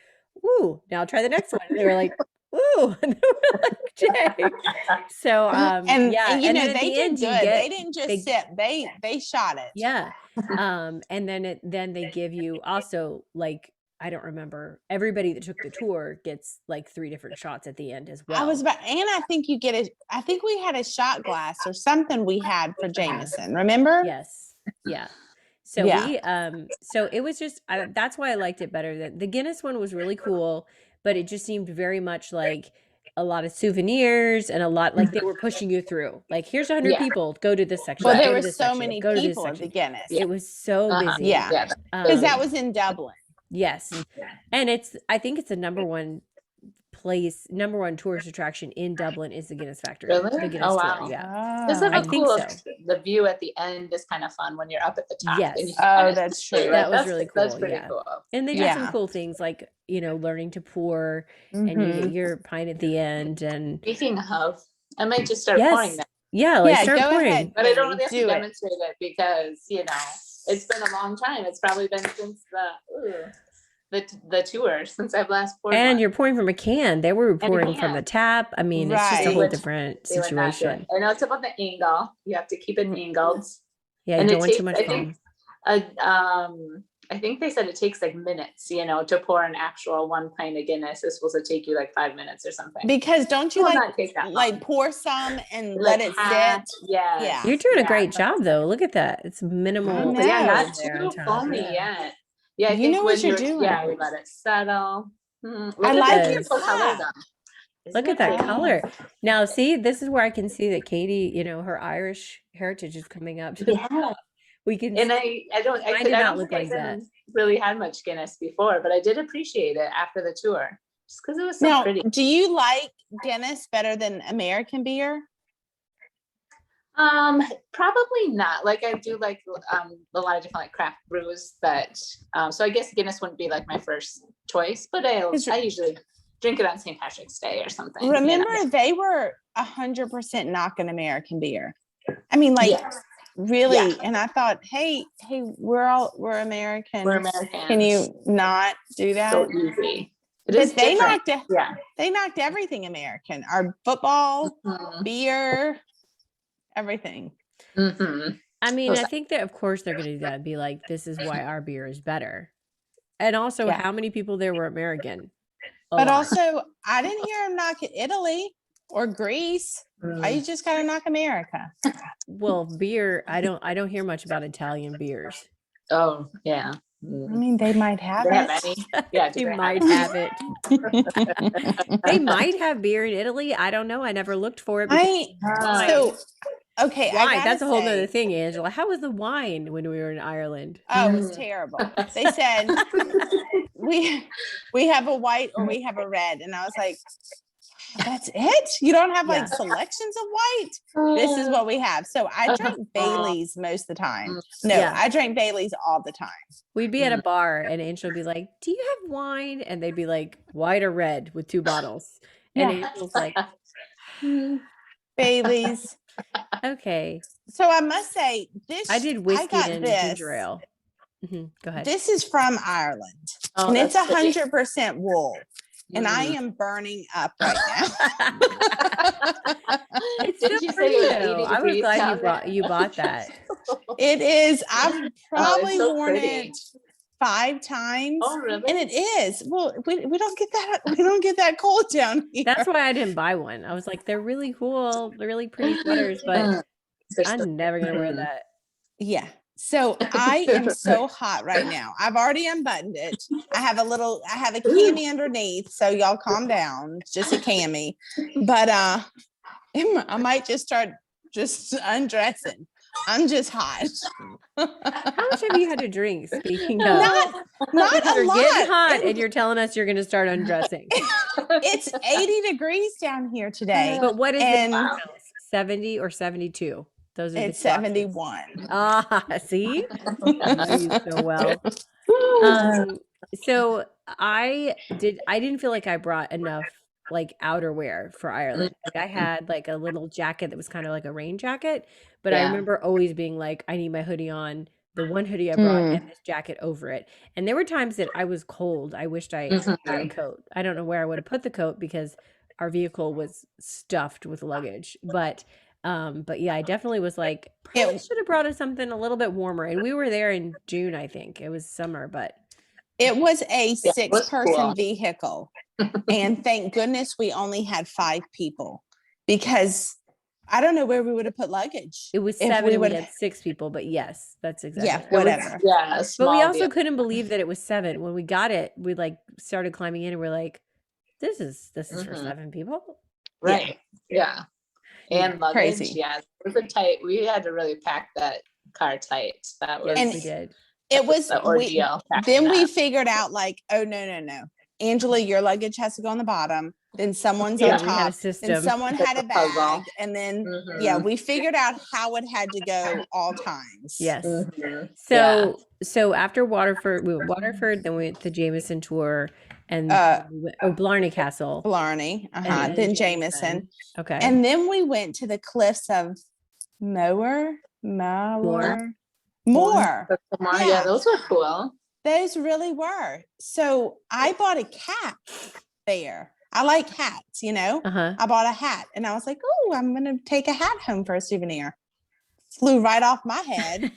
ooh, now try the next one. And they were like, ooh, and they were like, Jay. So, and you know, they did good. They didn't just sit, they shot it. Yeah. And then they give you also, like, I don't remember, everybody that took the tour gets like 3 different shots at the end as well. I think you get I think we had a shot glass or something we had for Jameson, remember? Yes. Yeah. So we, so it was just, that's why I liked it better. The Guinness one was really cool, but it just seemed very much like a lot of souvenirs and a lot, like they were pushing you through, like, here's 100 people, go to this section. Well, there were so many people at the Guinness. It was so busy. Yeah. Because that was in Dublin. Yes. And I think it's the number one tourist attraction in Dublin is the Guinness Factory. Really? The Guinness tour, yeah. I think so. The view at the end is kind of fun when you're up at the top. Yes. That's true. That was really cool. That's pretty cool. And they did some cool things like, learning to pour and you get your pint at the end. And speaking of, I might just start pouring that. Yeah, let's start pouring. Ahead, but I don't really have to demonstrate it because, it's been a long time. It's probably been since the tour, since I've last poured. And one. You're pouring from a can. They were pouring from the tap. I mean, it's just a whole different situation. I know it's about the angle. You have to keep it angled. Yeah, you don't want too much foam. I think they said it takes like minutes, to pour an actual 1 pint of Guinness is supposed to take you like 5 minutes or something. Because don't you like pour some and let it sit? Yeah. You're doing a great job though. Look at that. It's minimal. Yeah, not too foamy yet. Yeah, you know what you're doing. Yeah, we let it settle. I like your color. Look at that color. Now, see, this is where I can see that Katie, her Irish heritage is coming up. Yeah. We can. And I don't look like that. Really had much Guinness before, but I did appreciate it after the tour just because it was so pretty. Do you like Guinness better than American beer? Probably not. Like I do like a lot of different like craft brews that so I guess Guinness wouldn't be like my first choice, but I usually drink it on St. Patrick's Day or something. Remember they were 100% knocking American beer. I mean, like really, and I thought, hey, we're American. We're American. Can you not do that? So easy. But they knocked everything American. Our football, beer, everything. I mean, I think that of course they're going to do that and be like, this is why our beer is better. And also how many people there were American? But also I didn't hear him knock Italy. or Greece. Why you just gotta knock America? Well, beer, I don't hear much about Italian beers. Oh, yeah. I mean, they might have They have it. any? Yeah, They might have it. They might have beer in Italy. I don't know. I never looked for it. Okay, Wine. That's a whole other thing, Angela. How was the wine when we were in Ireland? Oh, it was terrible. They said we have a white or we have a red, and I was like, that's it? You don't have like selections of white? This is what we have. So I drank Bailey's most of the time. No, I drank Bailey's all the time. We'd be at a bar and Angel would be like, do you have wine? And they'd be like, white or red with 2 bottles. And Angel's like, Bailey's. Okay. So I must say this. I did whiskey and ginger ale. Go ahead. This is from Ireland, and it's 100% wool. And I am burning up right now. It's Did you say I was glad you bought that. It is. I've probably worn it 5 times. Oh, really? And it is. Well, we don't get that. We don't get that cold down here. That's why I didn't buy one. I was like, they're really cool. They're really pretty sweaters, but I'm never gonna wear that. Yeah. So I am so hot right now. I've already unbuttoned it. I have a cami underneath. So y'all calm down. It's just a cami. But I might just start undressing. I'm just hot. How much have you had to drink? Speaking of, not a you're lot. Getting hot, and you're telling us you're going to start undressing. It's 80 degrees down here today. But what is it? 70 or 72? Those are it's 71. See, I know you so well. So I didn't feel like I brought enough like outerwear for Ireland. Like I had like a little jacket that was kind of like a rain jacket, but I remember always being like, I need my hoodie on, the one hoodie I brought and this jacket over it. And there were times that I was cold. I wished I had a coat. I don't know where I would have put the coat because our vehicle was stuffed with luggage, but yeah, I definitely was like, probably should have brought us something a little bit warmer. And we were there in June, I think. It was summer, but it was a 6-person vehicle. And thank goodness we only had 5 people because I don't know where we would have put luggage. It was 7 and we had 6 people, but yes, that's exactly. Whatever. But we also couldn't believe that it was 7. When we got it, we like started climbing in and we're like, this is for 7 people. Right. Yeah. And luggage, crazy. Yeah, it was tight. We had to really pack that car tight. That was, we did. It was the ordeal. Then we figured out like, oh no, Angela, your luggage has to go on the bottom. Then someone's on top. And someone had a bag, and then we figured out how it had to go all times. Yes. So after Waterford, we went Waterford, then we went to Jameson tour. And Blarney Castle. Blarney. Then Jameson. Okay. And then we went to the cliffs of Mower. Yeah, those were cool. Those really were. So I bought a cat there. I like hats, you know. I bought a hat and I was like, oh, I'm going to take a hat home for a souvenir. Flew right off my head.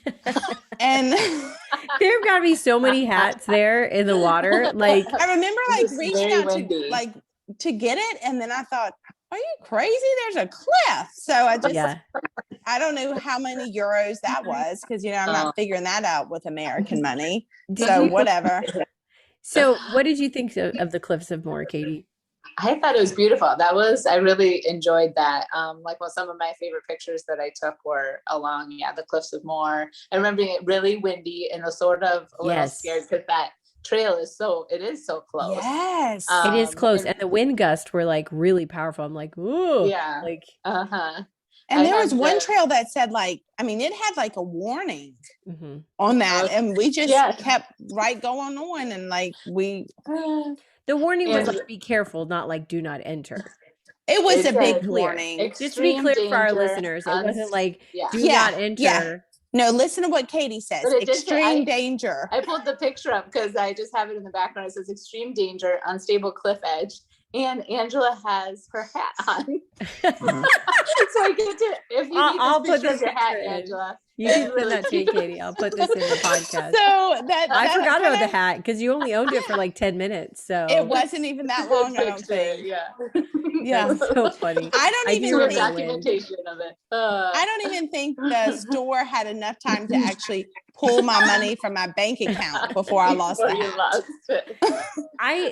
And there've got to be so many hats there in the water. Like I remember like reaching out to get it, and then I thought, are you crazy? There's a cliff. So I just I don't know how many euros that was because I'm not figuring that out with American money. So whatever. So what did you think of the cliffs of Moher, Katie? I thought it was beautiful. I really enjoyed that. Some of my favorite pictures that I took were along, the cliffs of Moher. I remember it really windy and was sort of a little scared because that trail is so close. Yes. It is close. And the wind gusts were like really powerful. I'm like, ooh. Yeah. Like, And there was one trail that said it had like a warning on that. And we just kept going on and the warning was like, be careful, not like do not enter. It was a big warning. Just to be clear for our listeners, it wasn't like do not enter. Yeah. No, listen to what Katie says. Extreme danger. I pulled the picture up because I just have it in the background. It says extreme danger, unstable cliff edge. And Angela has her hat on. So I get to, if you need this picture of your hat, Angela, You can send that to me, Katie. I'll put this in the podcast. So I forgot about the hat because you only owned it for like 10 minutes. So it wasn't even that long, I don't think. Yeah. That's so funny. I don't even Do a think documentation of it. I don't even think the store had enough time to actually pull my money from my bank account before I lost the hat.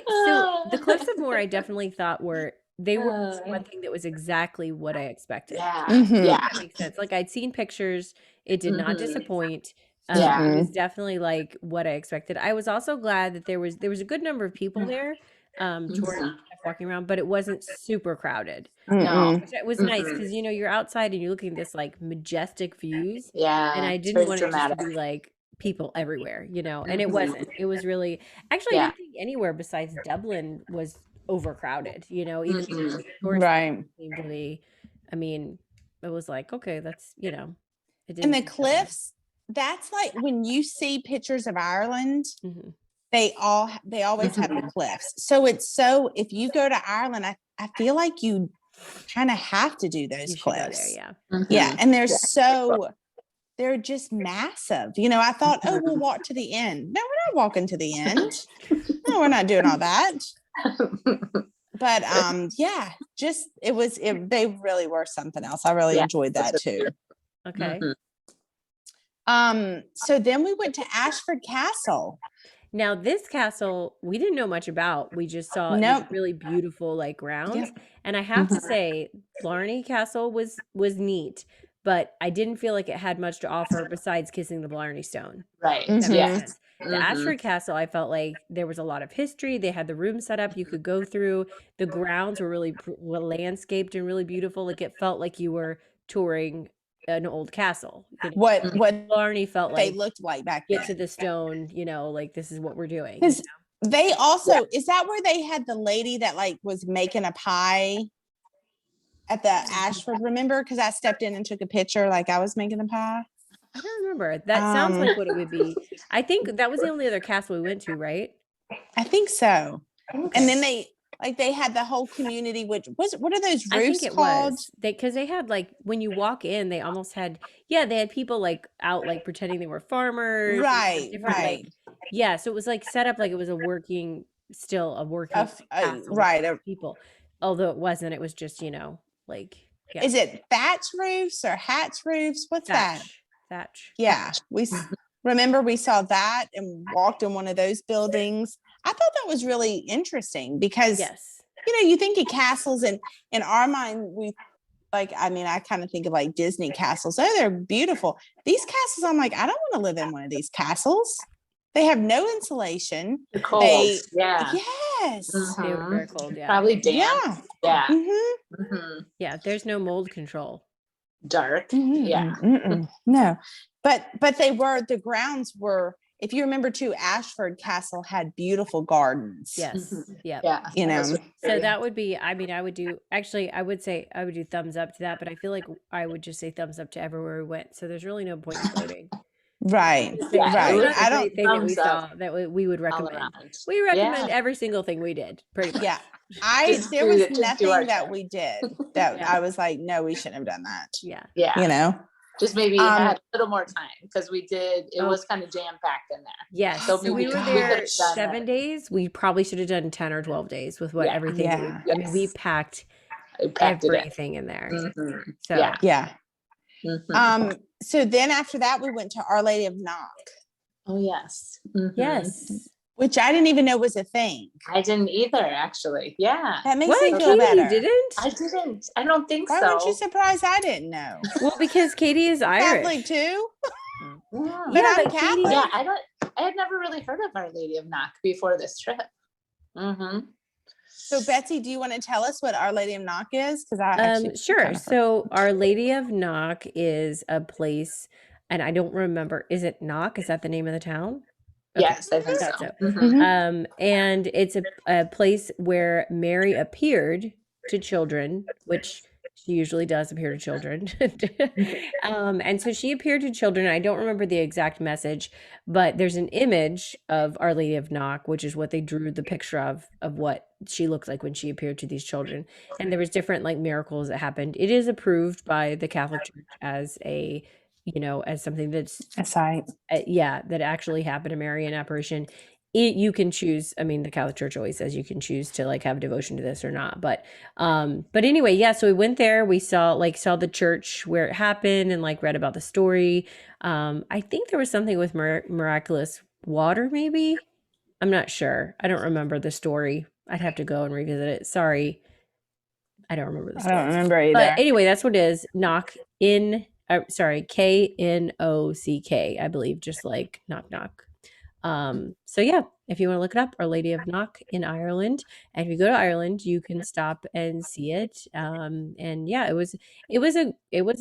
So the cliffs of Moher, I definitely thought were one thing that was exactly what I expected. Yeah. That makes sense. Like I'd seen pictures, it did not disappoint. It was definitely like what I expected. I was also glad that there was a good number of people there, walking around, but it wasn't super crowded. No, it was nice because you're outside and you're looking at this like majestic views. Yeah, and I didn't want it just to be like people everywhere, and it wasn't. It was really actually I didn't think anywhere besides Dublin was overcrowded. Even right. seemed to be. I mean, it was like okay, that's it didn't. And the cliffs. That's like when you see pictures of Ireland. They always have the cliffs. So if you go to Ireland, I feel like you kind of have to do those cliffs. There, yeah. And they're just massive. I thought, oh, we'll walk to the end. No, we're not walking to the end. No, we're not doing all that. But they really were something else. I really enjoyed that too. Okay. So then we went to Ashford Castle. Now this castle we didn't know much about. We just saw really beautiful like grounds. And I have to say Blarney Castle was neat, but I didn't feel like it had much to offer besides kissing the Blarney Stone. Right. That makes sense. The Ashford Castle, I felt like there was a lot of history. They had the room set up you could go through. The grounds were really landscaped and really beautiful. Like it felt like you were touring an old castle. What Blarney felt like they looked like back then. Get to the stone, like this is what we're doing. They also is that where they had the lady that like was making a pie at the Ashford, remember? Because I stepped in and took a picture like I was making a pie. I don't remember. That sounds like what it would be. I think that was the only other castle we went to, right? I think so. Okay. And then they had the whole community, what are those roofs I think it called? Because they had like, when you walk in, they almost had, they had people like out, like pretending they were farmers. Right. So it was like set up like it was a working people. Although it wasn't, it was just, like. Yeah. Is it thatch roofs or hatch roofs? What's that? Thatch. Yeah. We saw that and walked in one of those buildings. I thought that was really interesting because, you think of castles and in our mind, I kind of think of like Disney castles. Oh, they're beautiful. These castles, I'm like, I don't want to live in one of these castles. They have no insulation. They're cold. Yes. They were very cold. Yeah. Probably damp. Yeah. There's no mold control. Dark. No, but the grounds were, if you remember too, Ashford Castle had beautiful gardens. Yes. Yeah. So that would be, I would do thumbs up to that, but I feel like I would just say thumbs up to everywhere we went. So there's really no point in voting. Right. I don't think that we saw that we would recommend. We recommend every single thing we did, pretty much. Yeah. There was nothing that we did that I was like, no, we shouldn't have done that. Yeah. Just maybe had a little more time because we did. It was kind of jam packed in there. Yes. So we were there 7 days. We probably should have done 10 or 12 days with everything. We packed everything in there. So so then after that, we went to Our Lady of Knock. Oh, yes. Yes. Which I didn't even know was a thing. I didn't either, actually. Yeah. That makes me feel better. You didn't? I didn't. I don't think so. Why weren't you surprised I didn't know? Well, because Katie is Irish. Catholic too? But I'm Catholic. Yeah, I had never really heard of Our Lady of Knock before this trip. So Betsy, do you want to tell us what Our Lady of Knock is? Because sure. So Our Lady of Knock is a place, and I don't remember. Is it Knock? Is that the name of the town? Okay. Yes, I think so. And it's a place where Mary appeared to children, which she usually does appear to children. And so she appeared to children. I don't remember the exact message, but there's an image of Our Lady of Knock, which is what they drew the picture of what she looked like when she appeared to these children. And there was different like miracles that happened. It is approved by the Catholic Church as a as something that's a site. That actually happened, a Marian apparition. You can choose. I mean, the Catholic Church always says you can choose to like have devotion to this or not. But anyway, yeah. So we went there. We saw the church where it happened and like read about the story. I think there was something with miraculous water, maybe. I'm not sure. I don't remember the story. I'd have to go and revisit it. Sorry, I don't remember the story. I don't remember either. But anyway, that's what it is. Knock in. Sorry, Knock, I believe, just like knock knock. So yeah, if you want to look it up, Our Lady of Knock in Ireland, and if you go to Ireland, you can stop and see it. And yeah, it was a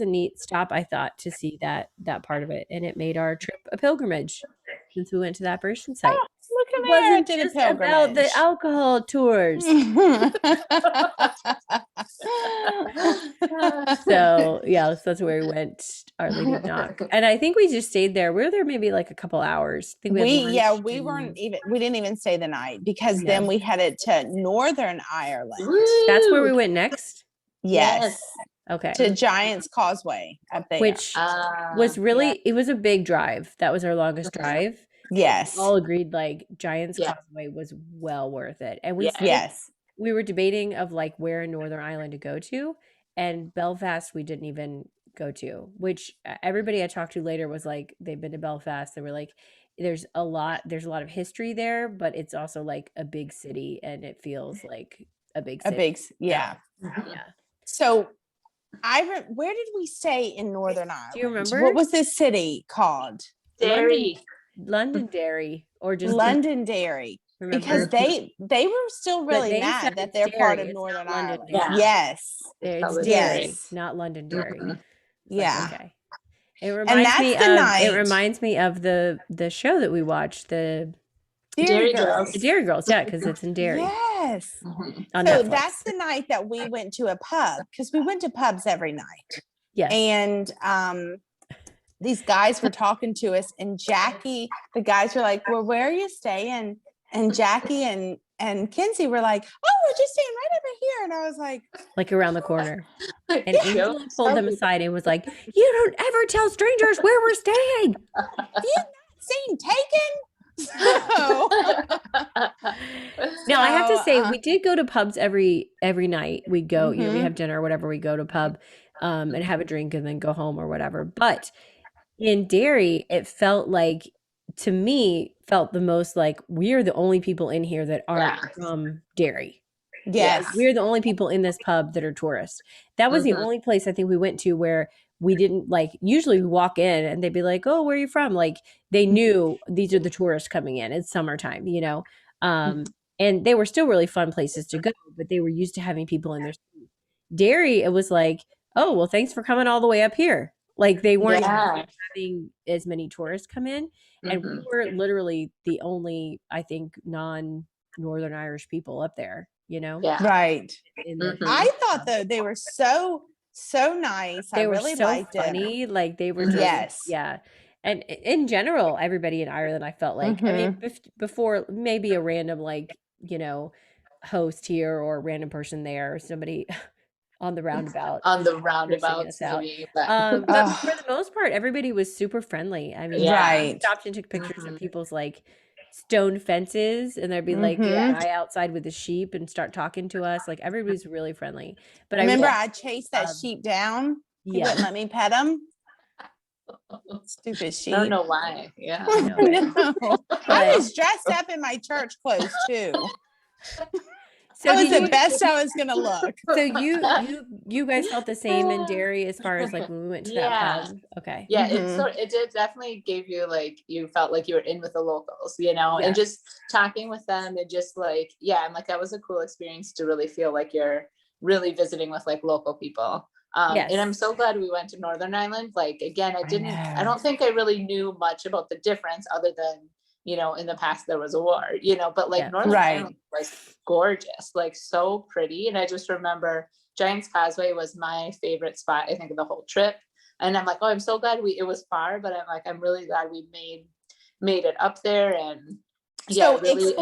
neat stop, I thought, to see that part of it, and it made our trip a pilgrimage since we went to the apparition site. Oh, look at it me, wasn't did just a pilgrimage. about the alcohol tours. So yeah, so that's where we went, Our Lady of Knock, and I think we just stayed there. We were there maybe like a couple hours. I think we didn't even stay the night because then we headed to Northern Ireland. Woo! That's where we went next. Yes. Okay. To Giant's Causeway up there, which was really it was a big drive. That was our longest drive. Yes. We all agreed like Giant's Causeway was well worth it, and we were debating of like where in Northern Ireland to go to, and Belfast we didn't even go to, which everybody I talked to later was like they've been to Belfast. They were like there's a lot of history there, but it's also like a big city and it feels like a big city. Yeah. So where did we stay in Northern Ireland? Do you remember? What was this city called? Londonderry, or just Londonderry. Remember? Because they were still really mad that they're part of Northern Ireland. Yes. It's Derry, not Londonderry. Yeah. Okay. It reminds me of the show that we watched, the Derry Girls. The Derry Girls, yeah, because it's in Derry. Yes. On so Netflix. That's the night that we went to a pub, because we went to pubs every night. Yes. And these guys were talking to us, and Jackie, the guys were like, well, where are you staying? And Jackie and Kinsey were like, oh, we're just staying right over here. And I was like around the corner. And Angela pulled them aside and was like, you don't ever tell strangers where we're staying. Have you not seen Taken? Now I have to say, we did go to pubs every night. We go, we have dinner or whatever, we go to pub and have a drink and then go home or whatever. But in Derry, it felt the most like we're the only people in here that aren't from Derry. Yes. We're the only people in this pub that are tourists. That was the only place I think we went to where we didn't like, usually we walk in and they'd be like, oh, where are you from? Like they knew these are the tourists coming in. It's summertime, and they were still really fun places to go, but they were used to having people in their city. Derry, it was like, oh, well, thanks for coming all the way up here. Like they weren't having as many tourists come in. And we were literally the only, I think, non-Northern Irish people up there, Yeah. Right. I thought though they were so nice. They I were really so liked funny. it. Like they were just, yeah. And in general, everybody in Ireland, I felt like, I mean, before maybe a random host here or a random person there or somebody on the roundabout. Maybe, but for the most part, everybody was super friendly. I mean, we stopped and took pictures of people's like stone fences, and there'd be like a guy outside with a sheep and start talking to us. Like everybody's really friendly. But I chased that sheep down. He wouldn't let me pet him. Stupid sheep. I don't know why. Yeah. I was dressed up in my church clothes too. So that was the best I was gonna look. So you guys felt the same in Derry as far as like when we went to that pub? Okay. Yeah, it did definitely gave you like you felt like you were in with the locals, and just talking with them and just like and like that was a cool experience to really feel like you're really visiting with like local people. And I'm so glad we went to Northern Ireland. Like again, I don't think I really knew much about the difference other than in the past there was a war, but like Northern Ireland was gorgeous, like so pretty. And I just remember Giant's Causeway was my favorite spot, I think, of the whole trip. And I'm like, oh, I'm so glad it was far, but I'm really glad we made it up there. And so really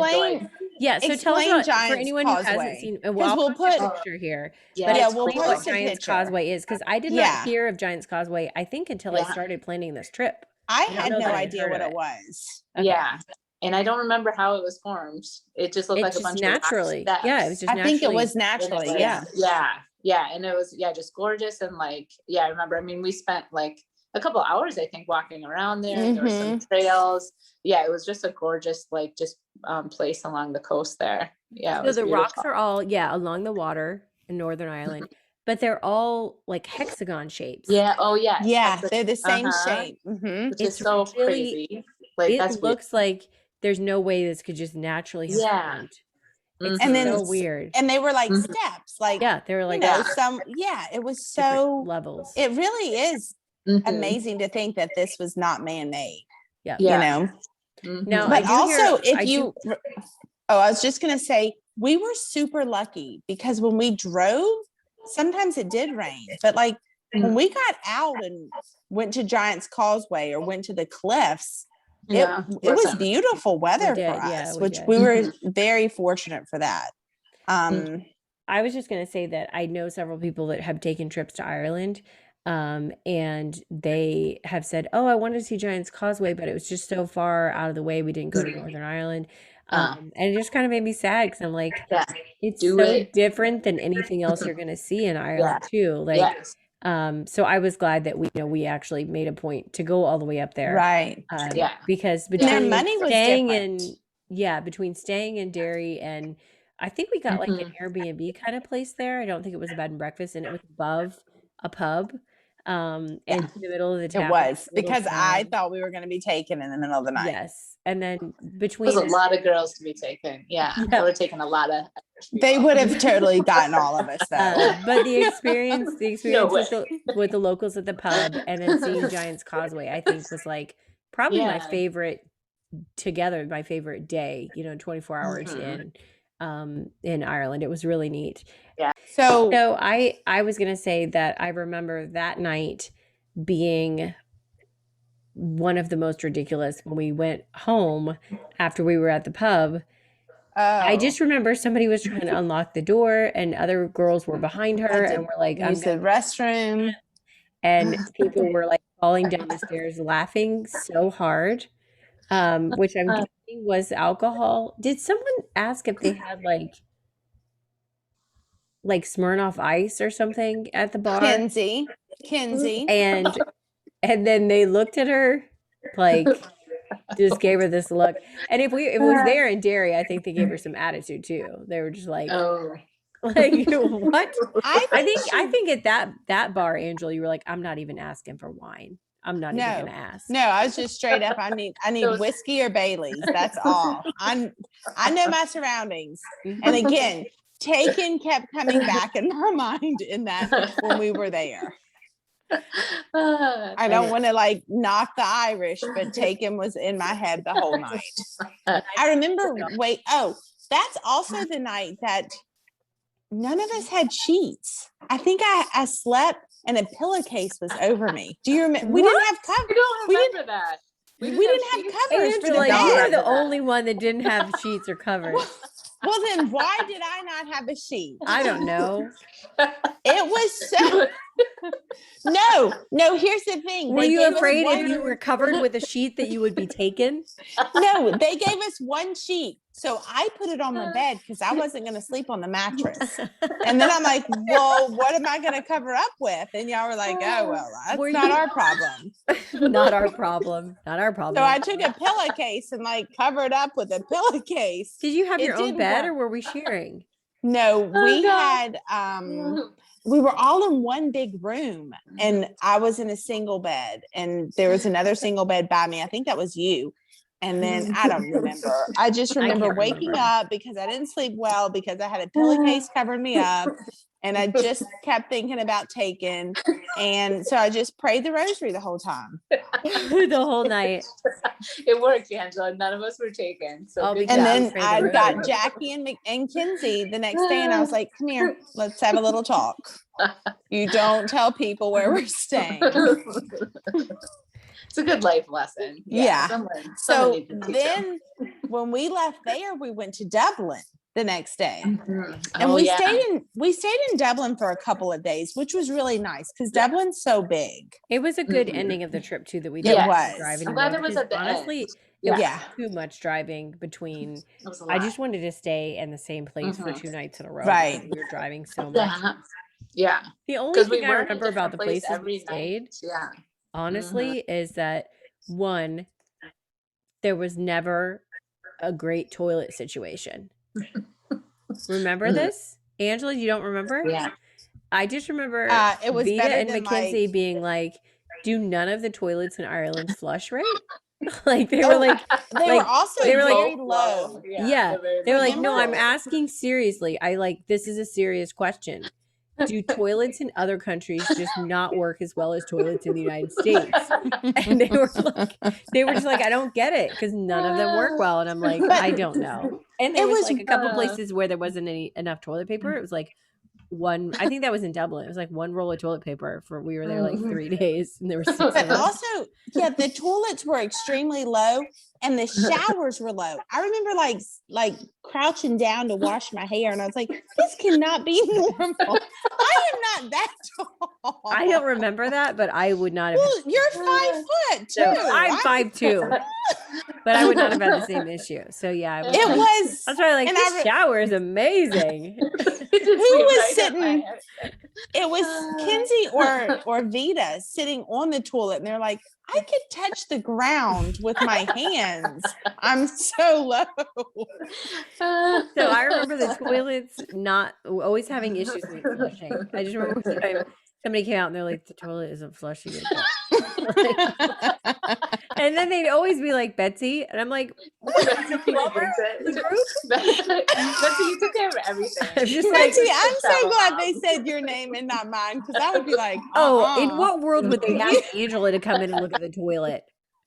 Yeah, so tell us explain about, for Giant's anyone who hasn't Causeway. seen, 'Cause well, I'll we'll put a put- picture here, Yeah, but Yeah, it's we'll explain what post a Giant's picture. Causeway is, because I did Yeah. not hear of Giant's Causeway, I think, until I Yeah. started planning this trip. I don't had know no that I'd idea heard what of it was. Okay. Yeah. And I don't remember how it was formed. It just looked It like a just bunch naturally, of rocks. yeah, it was just I think it naturally. was naturally, Like, yeah. Yeah. And it was, just gorgeous. And like, I remember, I mean, we spent like a couple hours, I think, walking around there. There were some trails. Yeah, it was just a gorgeous, like, just place along the coast there. Yeah. So the rocks are all, along the water in Northern Ireland, but they're all like hexagon shapes. Yeah. Oh, yeah. Yeah, they're the same shape. Which It's is so really- crazy. Like, It that's looks like there's no way this could just naturally have formed. It's And then so weird. And they were like Mhm. steps, like, Yeah, they were like it was different so, levels. it really is Mhm. amazing to think that this was not man-made, Yeah. you know? Mhm. No, But I do also, hear- I was just going to say, we were super lucky because when we drove, sometimes it did rain, but like when we got out and went to Giant's Causeway or went to the cliffs, it was beautiful weather for us, which we were very fortunate for that. I was just going to say that I know several people that have taken trips to Ireland, and they have said, oh, I wanted to see Giant's Causeway, but it was just so far out of the way. We didn't go to Northern Ireland. And it just kind of made me sad because I'm like, it's so different than anything else you're going to see in Ireland too. Like, so I was glad that we actually made a point to go all the way up there. Right. Because between between staying in Derry, and I think we got like an Airbnb kind of place there. I don't think it was a bed and breakfast, and it was above a pub. And in the middle of the town. It was because I thought we were going to be taken in the middle of the night. Yes. And then between there's a lot of girls to be taken. Yeah. They were taking a lot of they would have totally gotten all of us though. But the experience with the locals at the pub and then seeing Giant's Causeway, I think was like probably my favorite day, 24 hours in Ireland. It was really neat. Yeah. So I was going to say that I remember that night being one of the most ridiculous when we went home after we were at the pub. I just remember somebody was trying to unlock the door and other girls were behind her and were like, use the restroom. And people were like falling down the stairs laughing so hard, which I'm guessing was alcohol. Did someone ask if they had like Smirnoff Ice or something at the bar? Kinsey. And then they looked at her like just gave her this look. And if it was there in Derry, I think they gave her some attitude too. They were just like, what? I think at that bar, Angela, you were like, I'm not even asking for wine. I'm not even gonna ask. No, I was just straight up. I need whiskey or Bailey's. That's all. I know my surroundings. And again, Taken kept coming back in my mind in that when we were there. I don't want to like knock the Irish, but Taken was in my head the whole night. I remember, that's also the night that none of us had sheets. I think I slept and a pillowcase was over me. Do you remember? We didn't have covers. I don't remember that. We didn't have covers for the bed. You were the only one that didn't have sheets or covers. Well, then why did I not have a sheet? I don't know. It was so... No, here's the thing. Were you afraid if you were covered with a sheet that you would be taken? No, they gave us one sheet. So I put it on my bed because I wasn't going to sleep on the mattress. And then I'm like, well, what am I going to cover up with? And y'all were like, oh, well, that's not our problem. Not our problem. Not our problem. So I took a pillowcase and like covered up with a pillowcase. Did you have your own bed or were we sharing? No, we had... we were all in one big room and I was in a single bed and there was another single bed by me. I think that was you. And then I don't remember. I just remember waking up because I didn't sleep well because I had a pillowcase covering me up and I just kept thinking about Taken. And so I just prayed the rosary the whole time. The whole night. It worked, Angela. None of us were taken. So and then I got Jackie and Kinsey the next day and I was like, come here, let's have a little talk. You don't tell people where we're staying. It's a good life lesson. Yeah. So then when we left there, we went to Dublin the next day. Mm-hmm. And we stayed in Dublin for a couple of days, which was really nice because Dublin's so big. It was a good ending of the trip too, that we It didn't was. drive I'm anymore. glad it was because at the honestly, end. it was Yeah. too much driving between. It was a I lot. just wanted to stay in the same place for 2 nights in a row. Right. because We were driving so much. Yeah. The only thing I were in a remember about different the place places we every stayed, night. Yeah. honestly, is that one, there was never a great toilet situation. Remember this? Angela, you don't remember? Yeah. I just remember It was Vita better and than, Mackenzie like- being like, do none of the toilets in Ireland flush right? Like they were like, They were also they were like- very low. yeah, they're very they were like, low. no, I'm asking seriously. this is a serious question. Do toilets in other countries just not work as well as toilets in the United States? And they were just like, I don't get it because none of them work well. And I'm like, I don't know. And there was like a couple places where there wasn't enough toilet paper. It was like one, I think that was in Dublin. It was like one roll of toilet paper we were there like 3 days and there were 6 of But them. also, yeah, the toilets were extremely low and the showers were low. I remember like crouching down to wash my hair and I was like, this cannot be normal. I am not that tall. I don't remember that, but I would not have. Well, you're 5 foot too. No, I'm 5'2", but I would not have had the same issue. So yeah, It was. That's why like and this shower is amazing. Who was sitting? It was Kinsey or Vita sitting on the toilet, and they're like, I could touch the ground with my hands. I'm so low. So I remember the toilets not always having issues with flushing. I just remember one time somebody came out and they're like, the toilet isn't flushing it. And then they'd always be like, Betsy, and I'm like, Betsy, you took care of everything. I'm just Betsy, like, I'm so glad they said your name and not mine because I would be like, in what world would they ask Angela to come in and look at the toilet?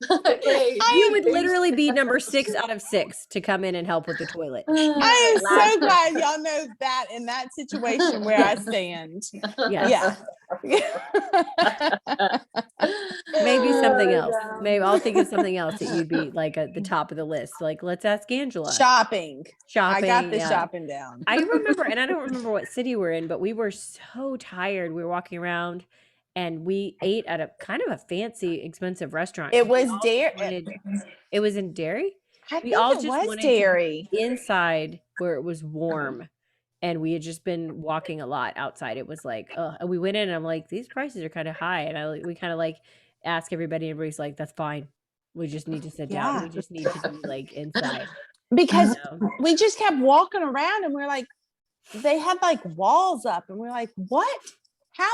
You would literally be number 6 out of 6 to come in and help with the toilet. I am so glad y'all know that in that situation where I stand. Yes. Yeah. Maybe something else. Maybe I'll think of something else that you'd be like at the top of the list. Like, let's ask Angela. Shopping. I got the yeah. shopping down. I remember, and I don't remember what city we're in, but we were so tired. We were walking around and we ate at a kind of a fancy, expensive restaurant. It was Derry. It was in Derry? I think it was Derry. Inside where it was warm. And we had just been walking a lot outside. It was like, and we went in and I'm like, these prices are kind of high. And we kind of like ask everybody, and everybody's like, that's fine. We just need to sit down. We just need to be like inside. Because we just kept walking around and we're like, they had like walls up and we're like, what? How?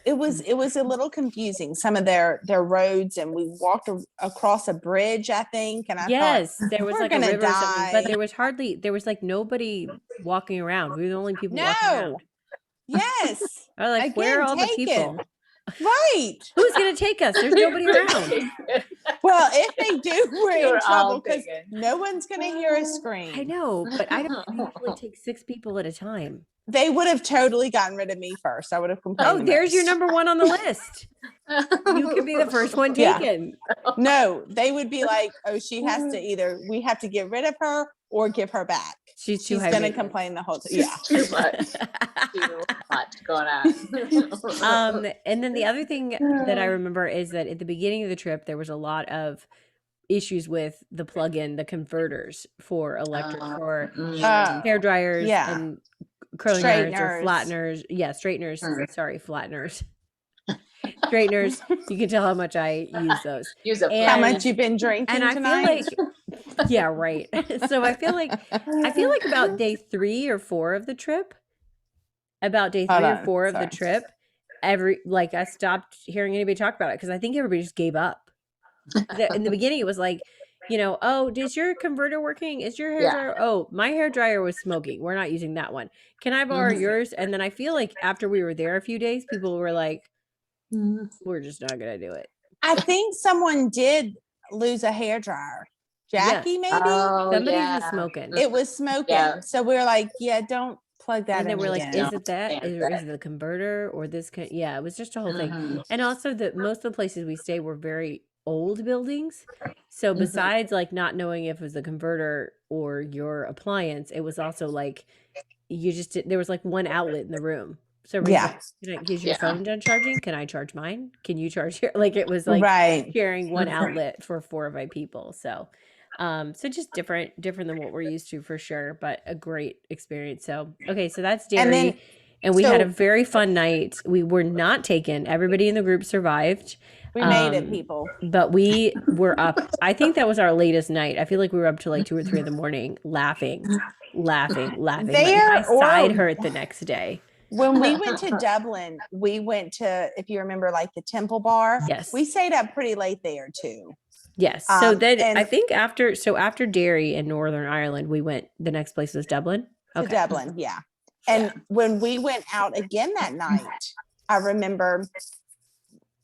It was a little confusing, some of their roads, and we walked across a bridge, I think. And I thought, there was like a river or something, but there was like nobody walking around. We were the only people walking around. Yes. I was like, where are all the people? Right. Who's gonna take us? There's nobody around. Well, if they do, we're in trouble because thinking. no one's gonna hear us scream. I know, but I don't usually take 6 people at a time. They would have totally gotten rid of me first. I would have complained. Oh, there's your number 1 on the list. You could be the first one taken. No, they would be like, oh, she has to we have to get rid of her or give her back. She's going to complain the whole time. Yeah. Too much going on. And then the other thing that I remember is that at the beginning of the trip, there was a lot of issues with the plug-in, the converters for electric, for hair dryers and curling irons or flatteners. Yeah, straighteners. Sorry, flatteners. Straighteners. You can tell how much I use those. How much you've been drinking tonight. Feel like, yeah, right. So I feel like about day 3 or 4 of the trip, I stopped hearing anybody talk about it because I think everybody just gave up. In the beginning, it was like, oh, is your converter working? Is your hair dryer? Oh, my hair dryer was smoking. We're not using that one. Can I borrow yours? And then I feel like after we were there a few days, people were like, we're just not going to do it. I think someone did lose a hair dryer. Jackie, maybe? Somebody was smoking. It was smoking. Yeah. So we were like, don't plug that in. And then we're like, again. is it that? Is it the converter or this? It was just a whole thing. And also most of the places we stay were very old buildings. So besides like not knowing if it was a converter or your appliance, it was also like there was like one outlet in the room. So is your phone done charging? Can I charge mine? Can you charge your, like, it was like sharing one outlet for 4 or 5 people. So so just different than what we're used to for sure, but a great experience. So okay, so that's Derry. And we had a very fun night. We were not taken. Everybody in the group survived. We made it, people. But we were up. I think that was our latest night. I feel like we were up to like 2 or 3 in the morning laughing. Like my side hurt the next day. When we went to Dublin, we went to, if you remember, like the Temple Bar. Yes. We stayed up pretty late there too. Yes. So then I think after Derry in Northern Ireland, we went, the next place was Dublin. To Dublin, yeah. And when we went out again that night, I remember,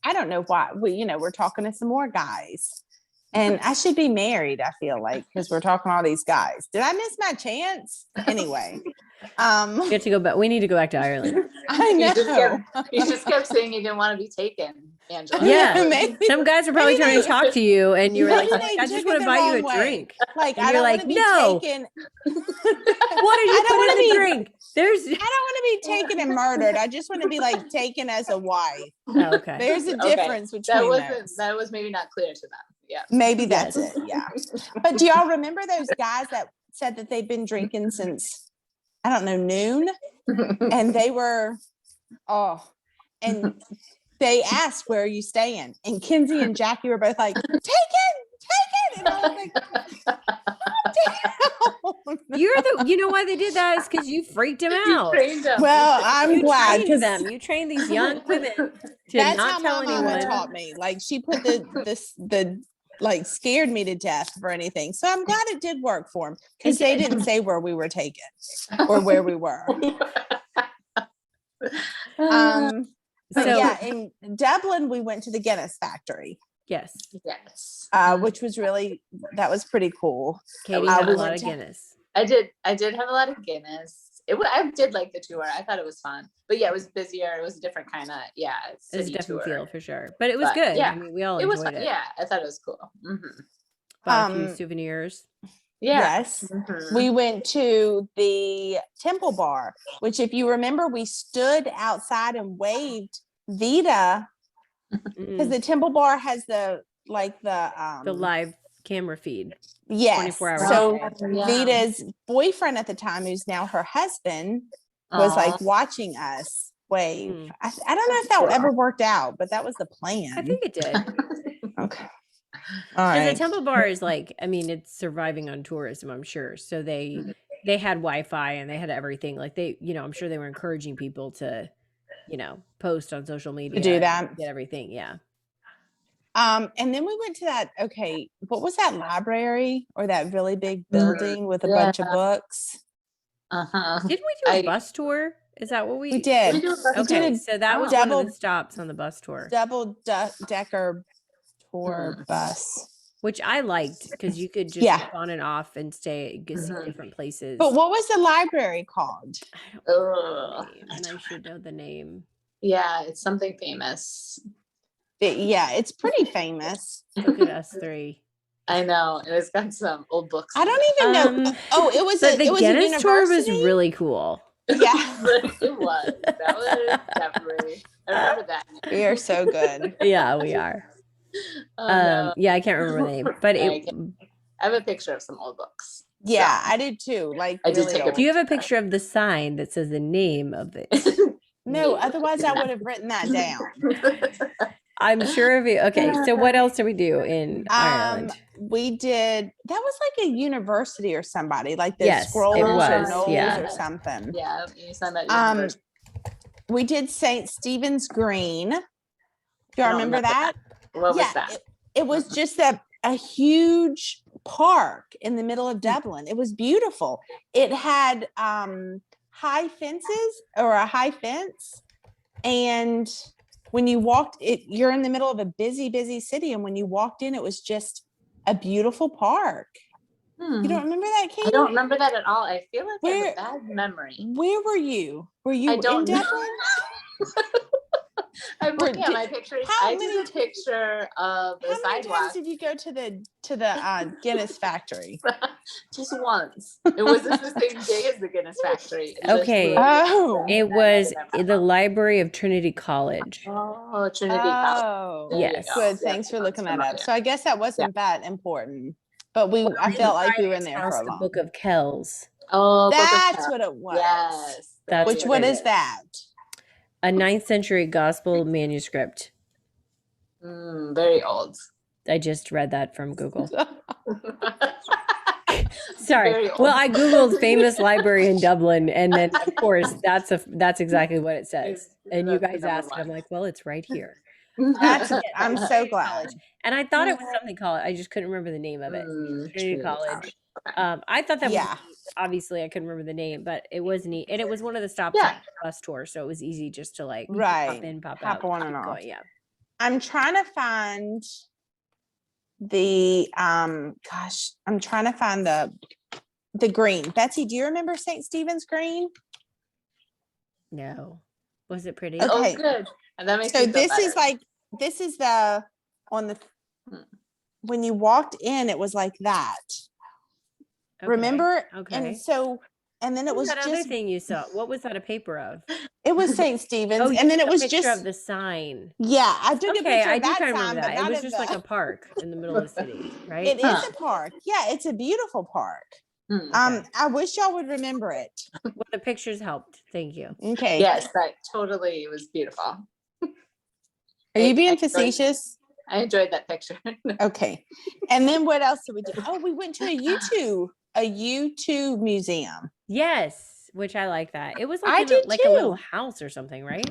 I don't know why, we're talking to some more guys. And I should be married, I feel like, because we're talking to all these guys. Did I miss my chance? Anyway. We have to go back. We need to go back to Ireland. I know. You just kept saying you didn't want to be taken, Angela. Yeah. Some guys are probably trying to talk to you and you were like, I just want to buy you a drink. Like, and you're like, no. What are you putting in the drink? I don't want to be taken and murdered. I just want to be like taken as a wife. Oh, okay. There's a difference between that was maybe not clear to them. Yeah. Maybe that's it. Yeah. But do y'all remember those guys that said that they've been drinking since, I don't know, noon? And they were, and they asked, where are you staying? And Kenzie and Jackie were both like, take it. And I was like, you know why they did that is because you freaked them out. Well, I'm glad because you trained these young women to that's not how tell my anyone. mama taught me. Like she put the like scared me to death for anything. So I'm glad it did work for them because they didn't say where we were taken or where we were. But yeah, in Dublin we went to the Guinness Factory. Yes. Which was that was pretty cool. Katie had a lot of Guinness. I did have a lot of Guinness. I did like the tour. I thought it was fun, but yeah, it was busier. It was a different kind of it was a different feel for sure, but it was good. Yeah, I mean, we all enjoyed it. Yeah, I thought it was cool. Bought a few souvenirs. Yeah. Yes, we went to the Temple Bar, which, if you remember, we stood outside and waved Vita because the Temple Bar has the live camera feed. Yes. 24 hours. So Vita's boyfriend at the time, who's now her husband, was like watching us wave. I don't know if that ever worked out, but that was the plan. I think it did. Okay. All right. The Temple Bar is it's surviving on tourism, I'm sure. So they had Wi-Fi and they had everything. Like I'm sure they were encouraging people to, post on social media. To do that. Get everything. Yeah. And then we went to that, what was that library or that really big building with a bunch of books? Didn't we do a bus tour? Is that what we did? Okay, so that was one of the stops on the bus tour. Double decker tour bus. Which I liked because you could just go on and off and see different places. But what was the library called? I don't know. And I should know the name. Yeah, it's something famous. It's pretty famous. Look at us three. I know. It's got some old books. I don't even know. It was the Guinness tour was really cool. Yeah. It was. That was definitely. I remember that. We are so good. Yeah, we are. Yeah, I can't remember the name, but I have a picture of some old books. Yeah, so. I did too. Like, I did take do you have a picture of the sign that says the name of it? No, otherwise I would have written that down. I'm sure of it. Okay, so what else did we do in Ireland? We did, that was like a university or somebody, like the Scrolls or Knowles or something. Yeah, you signed that. We did St. Stephen's Green. Do y'all remember that? What was that? It was just a huge park in the middle of Dublin. It was beautiful. It had high fences or a high fence, and when you walked you're in the middle of a busy city, and when you walked in, it was just a beautiful park. You don't remember that, Katie? I don't remember that at all. I feel like I have a bad memory. Where were you? Were you in Dublin? I'm looking at my pictures. I did a picture of the sidewalk. How many times did you go to the Guinness Factory? Just once. It was just the same day as the Guinness Factory. Okay. It was the library of Trinity College. Oh, Trinity College. Yes. Good. Thanks for looking that up. So I guess that wasn't that important, but I felt like we were in there for a long. The Book of Kells. Oh, that's what it was. Yes. What is that? A 9th century gospel manuscript. Very old. I just read that from Google. Sorry. Well, I Googled famous library in Dublin, and then of course that's exactly what it says. And you guys asked, I'm like, well, it's right here. I'm so glad. And I thought it was something called, I just couldn't remember the name of it. Trinity College. I thought that was, obviously I couldn't remember the name, but it was neat. And it was one of the stops on the bus tour. So it was easy just to like pop in, pop out. Hop on and off. Yeah. I'm trying to find the, I'm trying to find the green. Betsy, do you remember St. Stephen's Green? No. Was it pretty? Okay. Oh, good. And that makes so this is the on the when you walked in, it was like that. Okay. Remember? Okay. And then it was that just other thing you saw. What was that a paper of? It was St. Stephen's, and then it was just of the sign. Yeah, I took a picture I of that kind of sign, remember that. It was just like a park in the middle of the city, right? It is a park. Yeah, it's a beautiful park. I wish y'all would remember it. Well, the pictures helped. Thank you. Okay. Yes, that totally was beautiful. Are you being facetious? I enjoyed that picture. Okay. And then what else did we do? Oh, we went to a U2 museum. Yes, which I like that. It was like a little house or something, right?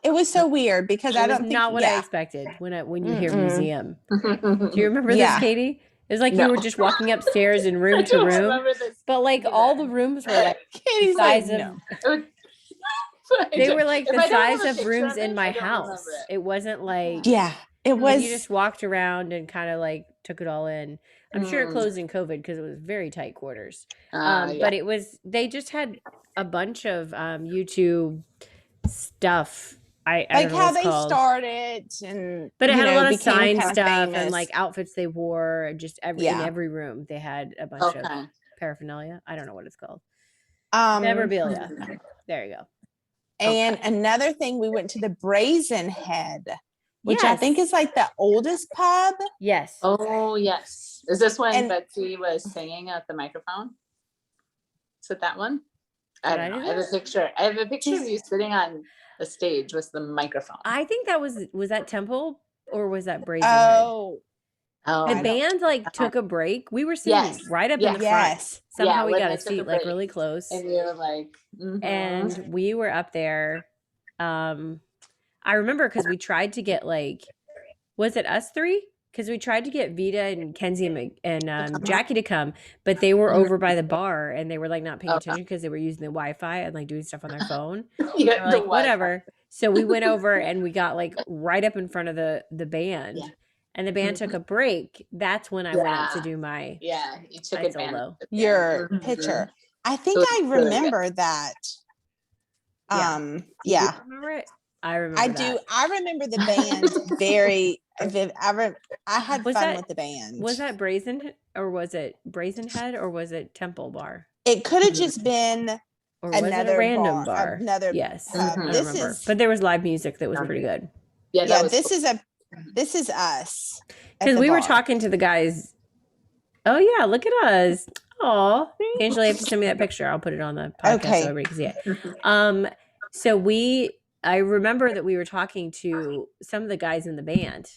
It was so weird because I don't think not what I expected when you hear museum. Do you remember this, Katie? It was like you were just walking upstairs in room to room, but like all the rooms were like the size of. They were like the size of rooms in my house. It wasn't like it was. You just walked around and kind of like took it all in. I'm sure it closed in COVID because it was very tight quarters. But it was. They just had a bunch of YouTube stuff. I like how they started, but it had a lot of sign stuff and like outfits they wore. And just in every room they had a bunch of paraphernalia. I don't know what it's called. Memorabilia. There you go. And another thing, we went to the Brazen Head, which I think is like the oldest pub. Yes. Oh, yes. Is this when Betsy was singing at the microphone? Is it that one? I don't know. I have a picture of you sitting on the stage with the microphone. I think that was that Temple or was that Brazen Head? The band like took a break. We were sitting right up in the front. Somehow we got a seat like really close. And you were like, and we were up there. I remember because we tried to get like, was it us three? Because we tried to get Vita and Kenzie and Jackie to come, but they were over by the bar and they were like not paying attention because they were using the Wi-Fi and like doing stuff on their phone. Like whatever. So we went over and we got like right up in front of the band. Yeah. And the band took a break. That's when I went up to do my you took it solo. Your picture. I think I remember that. Do you remember it? I remember. I do. I remember the band very. I had fun with the band. Was that Brazen or was it Brazen Head or was it Temple Bar? It could have just been. Or was it a random bar? Another. Yes. I don't remember. But there was live music that was pretty good. Yeah. This is us. Because we were talking to the guys. Oh yeah, look at us. Oh, Angela, you have to send me that picture. I'll put it on the podcast so everybody can see it. So I remember that we were talking to some of the guys in the band,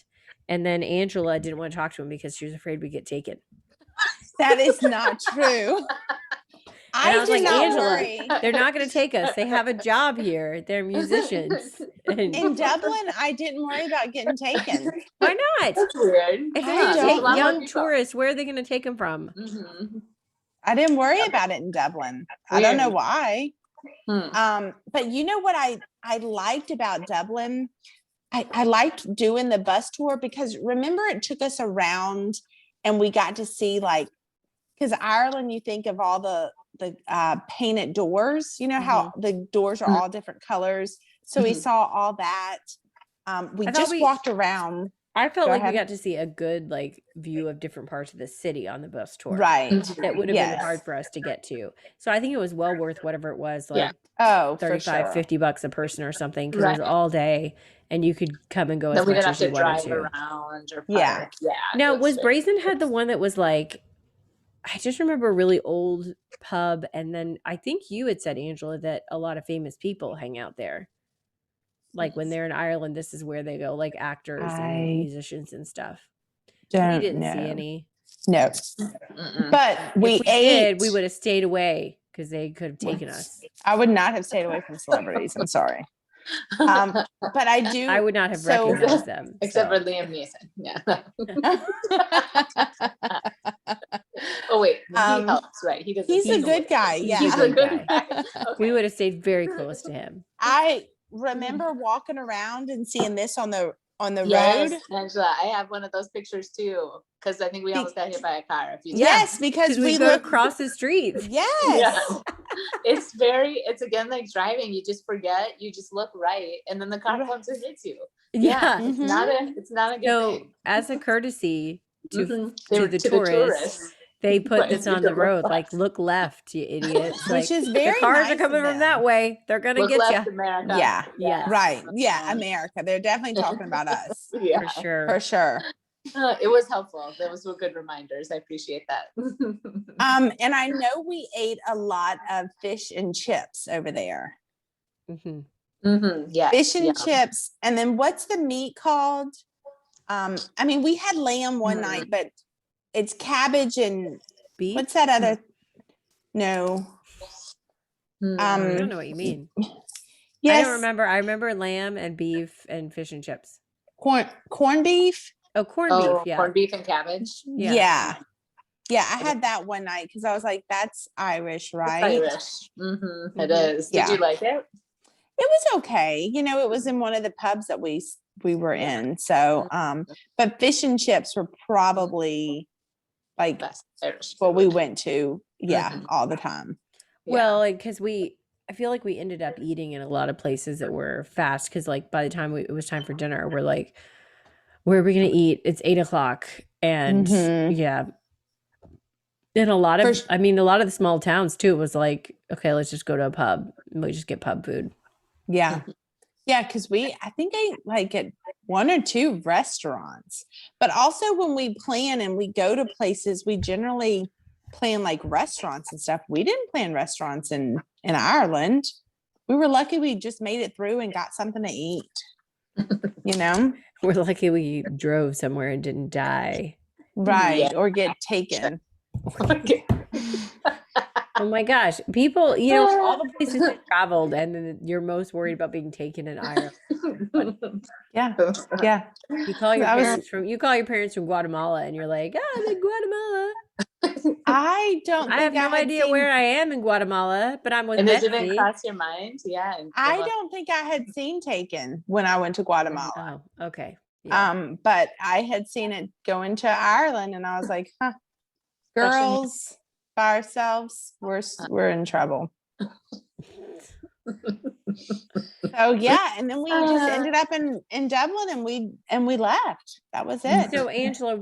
and then Angela didn't want to talk to him because she was afraid we'd get taken. That is not true. I was like, Angela, they're not going to take us. They have a job here. They're musicians. In Dublin, I didn't worry about getting taken. Why not? That's weird. If they take young tourists, where are they going to take them from? I didn't worry about it in Dublin. I don't know why. But you know what I liked about Dublin? I liked doing the bus tour because remember it took us around and we got to see like, because Ireland, you think of all the painted doors, you know how the doors are all different colors. So we saw all that. We just walked around. I felt like we got to see a good like view of different parts of the city on the bus tour. Right. That would have been hard for us to get to. So I think it was well worth whatever it was, like $35-$50 a person or something, because it was all day and you could come and go as much as you wanted to. Around or park. Now, was Brazen Head the one that was like, I just remember a really old pub, and then I think you had said, Angela, that a lot of famous people hang out there. Like when they're in Ireland, this is where they go, like actors and musicians and stuff. We didn't see any. No. But we ate. We would have stayed away because they could have taken us. I would not have stayed away from celebrities. I'm sorry. But I would not have recognized them. Except for Liam Neeson. Yeah. Oh, wait. He helps, right? He's a good guy. Yeah. He's a good guy. Okay. We would have stayed very close to him. I remember walking around and seeing this on the road. Angela, I have one of those pictures too, because I think we almost got hit by a car a few times. Yes, because we go across the street. Yes. It's again like driving. You just forget. You just look right, and then the car comes and hits you. Yeah. It's not a good thing. As a courtesy to the tourists, they put this on the road, like, look left, you idiots. Which is very the cars are coming from that way. They're going to get you. America. Yeah. Right. Yeah. America. They're definitely talking about us. For sure. It was helpful. Those were good reminders. I appreciate that. And I know we ate a lot of fish and chips over there. Yeah. Fish and chips. And then what's the meat called? I mean, we had lamb one night, but it's cabbage and beef. What's that other? No. I don't know what you mean. Yes. I don't remember. I remember lamb and beef and fish and chips. Corned beef. Oh, corned beef. Yeah. Corned beef and cabbage. Yeah. I had that one night because I was like, that's Irish, right? It's Irish. It is. Did you like it? It was okay. It was in one of the pubs that we were in. So, but fish and chips were probably like what we went to. Yeah. All the time. Well, because I feel like we ended up eating in a lot of places that were fast. Cause like by the time it was time for dinner, we're like, where are we going to eat? It's 8:00. And in a lot of the small towns too, it was like, okay, let's just go to a pub. We just get pub food. Yeah. Yeah. Cause I think I like at one or two restaurants, but also when we plan and we go to places, we generally plan like restaurants and stuff. We didn't plan restaurants in Ireland. We were lucky we just made it through and got something to eat. We're lucky we drove somewhere and didn't die. Right. Or get taken. Oh my gosh. People, all the places you traveled and then you're most worried about being taken in Ireland. Yeah. You call your parents from Guatemala and you're like, I'm in Guatemala. I have no idea where I am in Guatemala, but I'm with and Betsy. It didn't cross your mind? Yeah. I don't think I had seen Taken when I went to Guatemala. Oh, okay. Yeah. But I had seen it going to Ireland and I was like, girls by ourselves, we're in trouble. So yeah, and then we just ended up in Dublin and we left. That was it. So Angela,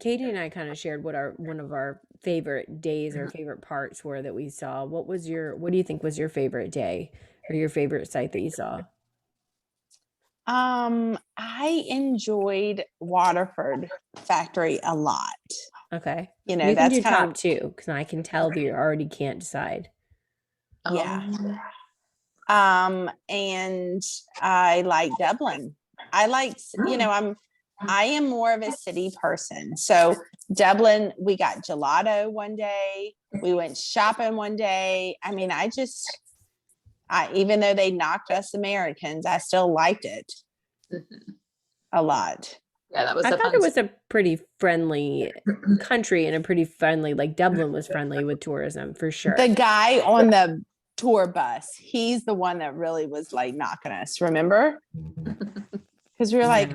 Katie and I kind of shared what one of our favorite days or favorite parts were that we saw. What do you think was your favorite day or your favorite site that you saw? I enjoyed Waterford Factory a lot. Okay. That's kind top two because I can tell that you already can't decide. Yeah. And I like Dublin. I like, I am more of a city person. So Dublin, we got gelato one day. We went shopping one day. I mean, even though they knocked us Americans, I still liked it a lot. Yeah, I thought it was a pretty friendly country and a pretty friendly, like Dublin was friendly with tourism for sure. The guy on the tour bus, he's the one that really was like knocking us, remember? Because we were like,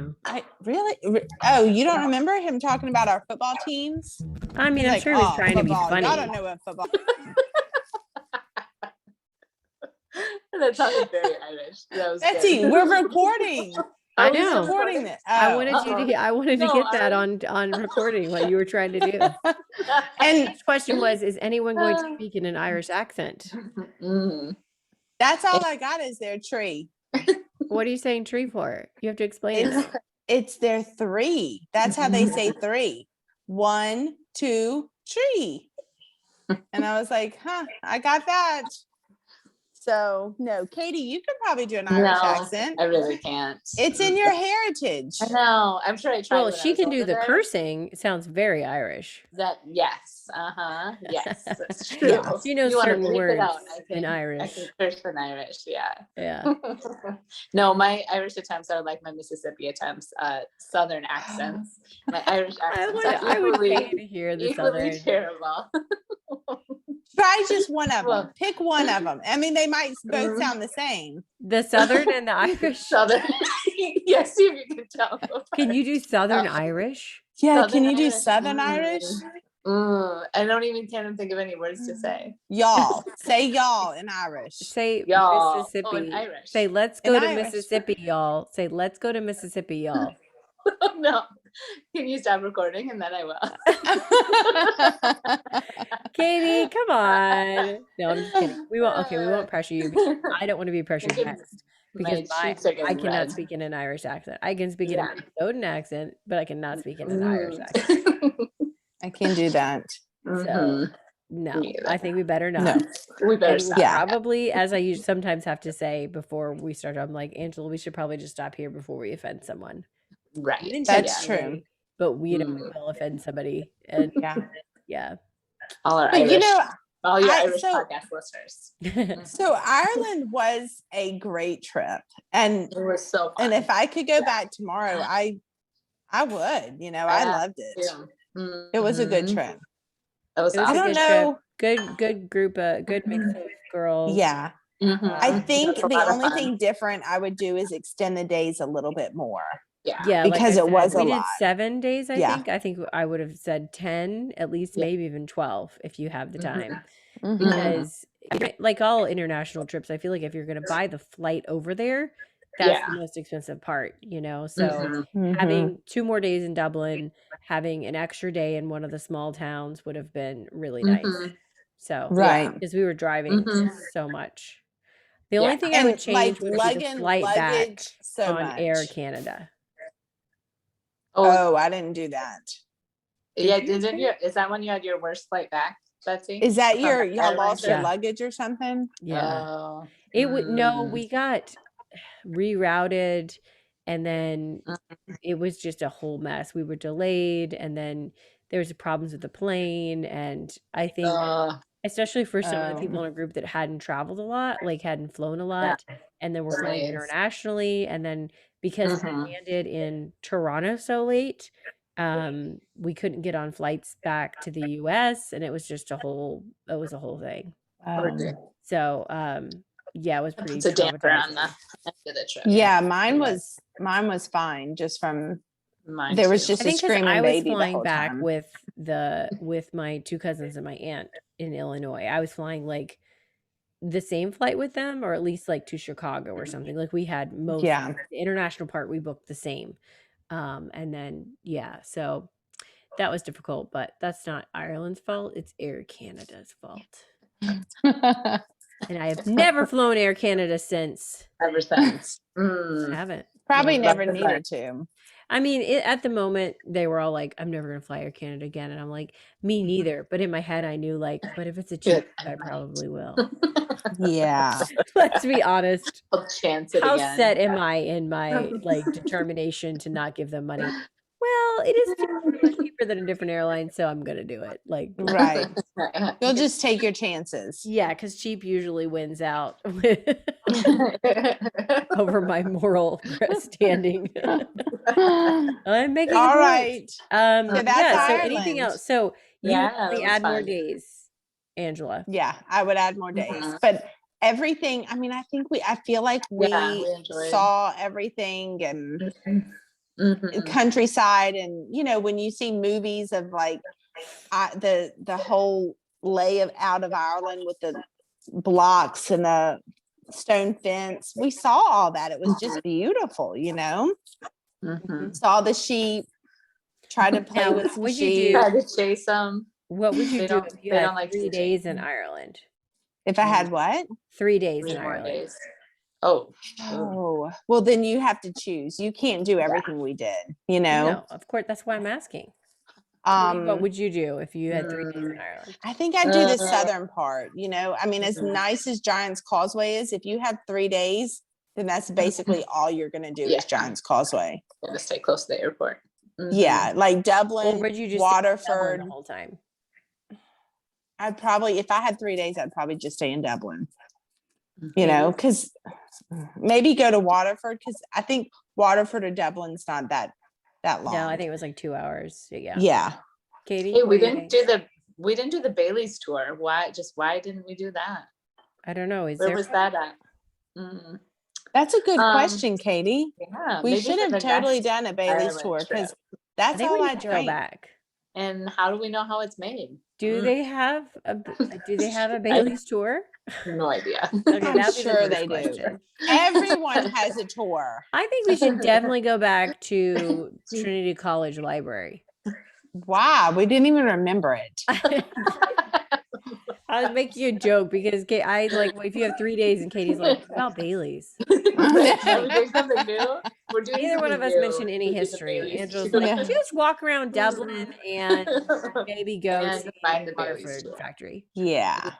oh, you don't remember him talking about our football teams? I mean, I'm sure he was trying to be funny. I don't know what football. That sounded very Irish. That was Betsy, good. we're recording. I know. Recording it. Oh. I wanted to get that on recording what you were trying to do. And the question was, is anyone going to speak in an Irish accent? That's all I got is their tree. What are you saying tree for? You have to explain it. It's their three. That's how they say three. 1, 2, tree. And I was like, I got that. So no, Katie, you could probably do an Irish accent. I really can't. It's in your heritage. I know. I'm sure I tried. Well, she can do the cursing. It sounds very Irish. Yes. Yes, that's true. Yeah. She knows certain words in Irish. I can curse in Irish. Yeah. Yeah. No, my Irish attempts are like my Mississippi attempts. Southern accents. My Irish accents. I would pay to hear the equally Southern. terrible. Try just one of them. Pick one of them. I mean, they might both sound the same. The Southern and the Irish. Southern. Yes, if you can tell. Can you do Southern Irish? Yeah, Southern can you do Irish. Southern Irish? I don't even can't think of any words to say. Y'all. Say y'all in Irish. Say Y'all. Mississippi. In Irish. Say let's go In to Irish. Mississippi, y'all. Say let's go to Mississippi, y'all. No. Can you stop recording and then I will? Katie, come on. No, I'm just kidding. We won't pressure you. I don't want to be pressured next because I cannot speak in an Irish accent. I can speak in a Minnesotan accent, but I cannot speak in an Irish accent. I can do that. So no, I think we better not. No. We better And stop. probably, as I sometimes have to say before we start, I'm like, Angela, we should probably just stop here before we offend someone. Right. That's true. But we will offend somebody. And yeah. All our But Irish, all your Irish so- podcast listeners. So Ireland was a great trip. And It was so fun. and if I could go back tomorrow, I would, I loved it. It was a good trip. It was It was I a don't good know. trip. Good group of good mix of girls. Yeah. I think That's a the lot of only fun. thing different I would do is extend the days a little bit more. Yeah. Because like I it was said, a we lot. did 7 days, Yeah. I think I would have said 10, at least maybe even 12 if you have the time. Mhm. Because like all international trips, I feel like if you're going to buy the flight over there, that's the most expensive part, So having 2 more days in Dublin, having an extra day in one of the small towns would have been really nice. So Right. because we were driving so much. The only thing I would change would be the flight back so on much. Air Canada. Oh, I didn't do that. Yeah, didn't you? Is that when you had your worst flight back, Betsy? Is that From y'all lost your Yeah. luggage or something? Yeah. Oh. It would we got rerouted and then it was just a whole mess. We were delayed and then there was problems with the plane and I think especially for some of the people in a group that hadn't traveled a lot, like hadn't flown a lot and then were flying internationally and then because we landed in Toronto so late, we couldn't get on flights back to the US and it was just a whole thing. So it was pretty It's a damper on the traumatizing. end of the trip. Yeah, mine was fine. Just from there was just I a think 'cause screaming I was baby the flying whole back time. with my 2 cousins and my aunt in Illinois. I was flying like the same flight with them or at least like to Chicago or something. Like we had most the international part we booked the same. And then so that was difficult, but that's not Ireland's fault. It's Air Canada's fault. And I have never flown Air Canada since. Ever since. I haven't. Probably never needed to. I mean, at the moment, they were all like, I'm never going to fly Air Canada again. And I'm like, me neither. But in my head, I knew like, but if it's a cheap, I probably will. Yeah. Let's be honest. I'll chance it How again. set am I in my like determination to not give them money? Well, it is cheaper than a different airline, so I'm going to do it. Like, Right. You'll just take your chances. yeah, because cheap usually wins out over my moral standing. I'm making All a point. right. So that's anything Ireland. else? So you Yeah, only it was add more fun. days, Angela. Yeah, I would add more days. But everything, I mean, I feel like we enjoyed. saw everything and Mhm. countryside and when you see movies of like the whole out of Ireland with the blocks and the stone fence. We saw all that. It was just beautiful, you know. Saw the sheep. Tried to play with some sheep. Tried to chase them. What would you do if you had 3 days in Ireland? If I had what? 3 days in Ireland. Oh, well, then you have to choose. You can't do everything we did, you know. No, of course. That's why I'm asking. What would you do if you had 3 days in Ireland? I think I'd do the southern part, you know. I mean, as nice as Giant's Causeway is, if you have 3 days, then that's basically all you're going to do is Giant's Causeway. Going to stay close to the airport. Yeah, like Dublin, or would you just Waterford the whole time? I'd probably, if I had 3 days, I'd probably just stay in Dublin. You know, because maybe go to Waterford, because I think Waterford or Dublin's not that long. No, I think it was like 2 hours. Yeah. Katie, hey, we didn't do the Bailey's tour. Why didn't we do that? I don't know. Where was that at? That's a good question, Katie. Yeah, we should have totally done a Bailey's tour, because that's all I drank. Go back. And how do we know how it's made? Do they have a Bailey's tour? No idea. Okay, I'm sure they do. Everyone has a tour. I think we should definitely go back to Trinity College Library. Wow, we didn't even remember it. I was making a joke because I like, if you have 3 days and Katie's like, what about Bailey's? Something new. Neither one of us mentioned any history. Angela's like, just walk around Dublin and maybe go to the Waterford Factory. Yeah.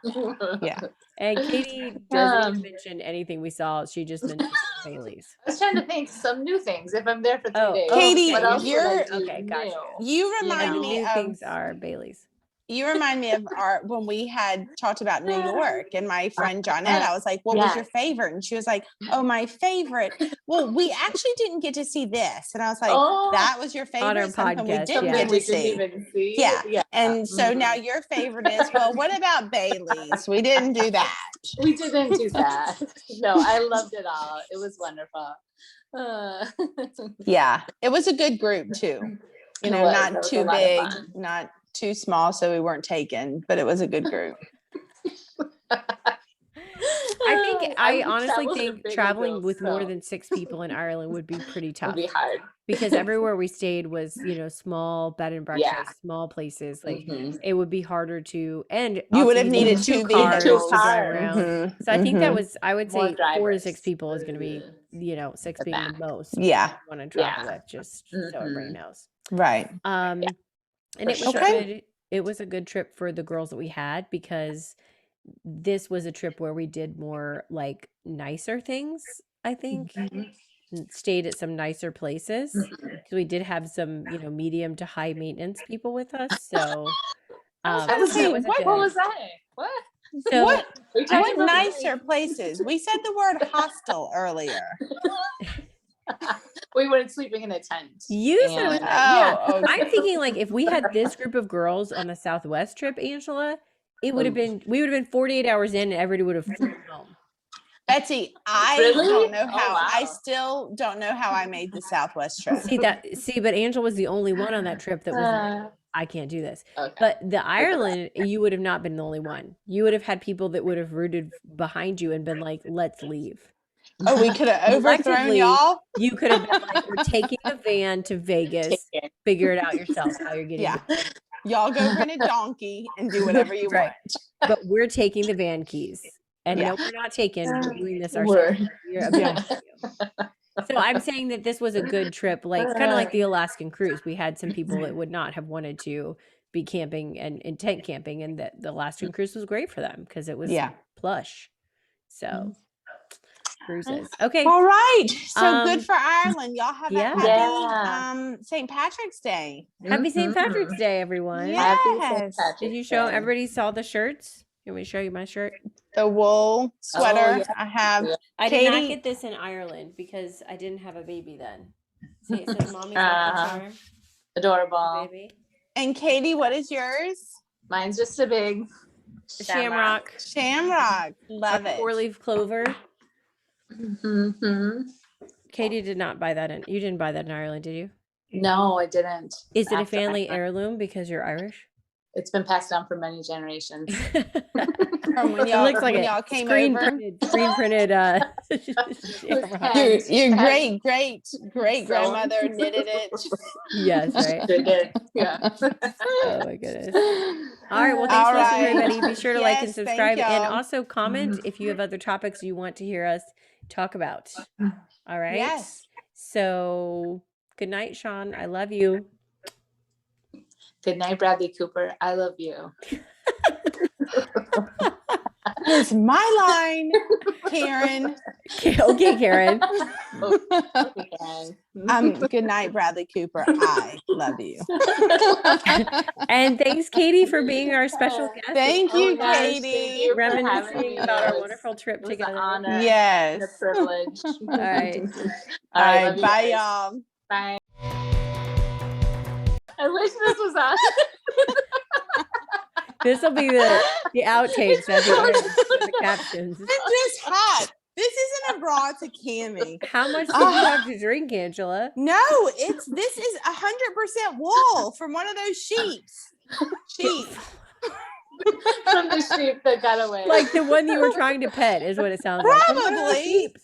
And Katie doesn't even mention anything we saw. She just mentioned Bailey's. I was trying to think some new things if I'm there for 3 days. Katie, gotcha. You remind me of things are Bailey's. You remind me of when we had talked about New York and my friend Johnette. I was like, what was your favorite? And she was like, oh, my favorite. Well, we actually didn't get to see this. And I was like, that was your favorite? On our Something podcast, we didn't get to see. Yeah. And so now your favorite is, well, what about Bailey's? We didn't do that. We didn't do that. No, I loved it all. It was wonderful. Yeah. It was a good group too. You know, not too big, not too small, so we weren't taken, but it was a good group. I honestly think traveling with more than 6 people in Ireland would be pretty tough. It'd be hard because everywhere we stayed was, small bed and breakfast, small places. Like it would be harder to, and you would have needed 2 cars to drive around. So I think that was, I would say 4 to 6 people is going to be, 6 being the most. Yeah. Want to travel with, just so everybody knows. Right. And it was good. It was a good trip for the girls that we had, because this was a trip where we did more like nicer things, I think. Stayed at some nicer places. So we did have some, medium to high maintenance people with us. So what was that? What? So, what nicer places? We said the word hostel earlier. We weren't sleeping in a tent. You said it was okay. I'm thinking like if we had this group of girls on the Southwest trip, Angela, we would have been 48 hours in and everybody would have flown home. Betsy, I don't know how. I still don't know how I made the Southwest trip. But Angela was the only one on that trip that was I can't do this. Okay. But the Ireland, you would have not been the only one. You would have had people that would have rooted behind you and been like, let's leave. Oh, we could have overthrown y'all. You could have been like, we're taking a van to Vegas. Figure it out yourself how you're getting it. Y'all go rent a donkey and do whatever you want. But we're taking the van keys. And no, we're not taking. We're doing this ourselves. So I'm saying that this was a good trip, like kind of like the Alaskan cruise. We had some people that would not have wanted to be camping and tent camping, and that the Alaskan cruise was great for them because it was plush. So cruises. Okay. All right. So good for Ireland. Y'all have a happy St. Patrick's Day. Happy St. Patrick's Day, everyone. Yes. Did you show everybody saw the shirts? Can we show you my shirt? The wool sweater I have. I did not get this in Ireland because I didn't have a baby then. See, it says mommy's charm. Adorable. Baby. And Katie, what is yours? Mine's just a big shamrock. Shamrock. Love it. 4-leaf clover. Katie did not buy that you didn't buy that in Ireland, did you? No, I didn't. Is it a family heirloom because you're Irish? It's been passed down for many generations. From when y'all, when y'all came screen over. printed your great grandmother knitted it. Yes, right. They did. Yeah. Oh my goodness. All right. Well, thanks for listening, everybody. Be sure to like and subscribe, and also comment if you have other topics you want to hear us talk about. All right. Yes. So good night, Sean. I love you. Good night, Bradley Cooper. I love you. Here's my line, Karen. Okay, Karen. Good night, Bradley Cooper. I love you. And thanks, Katie, for being our special guest. Thank you, Katie. Reminiscing about our wonderful trip together. An honor. Yes. And a privilege. All right. All right. Bye, y'all. Bye. I wish this was on. This will be the outtakes at the end, the captions. I'm just hot. This isn't a bra to Cammie. How much did you have to drink, Angela? No, this is 100% wool from one of those sheeps. Sheep. From the sheep that got away. Like the one you were trying to pet is what it sounds like. Probably.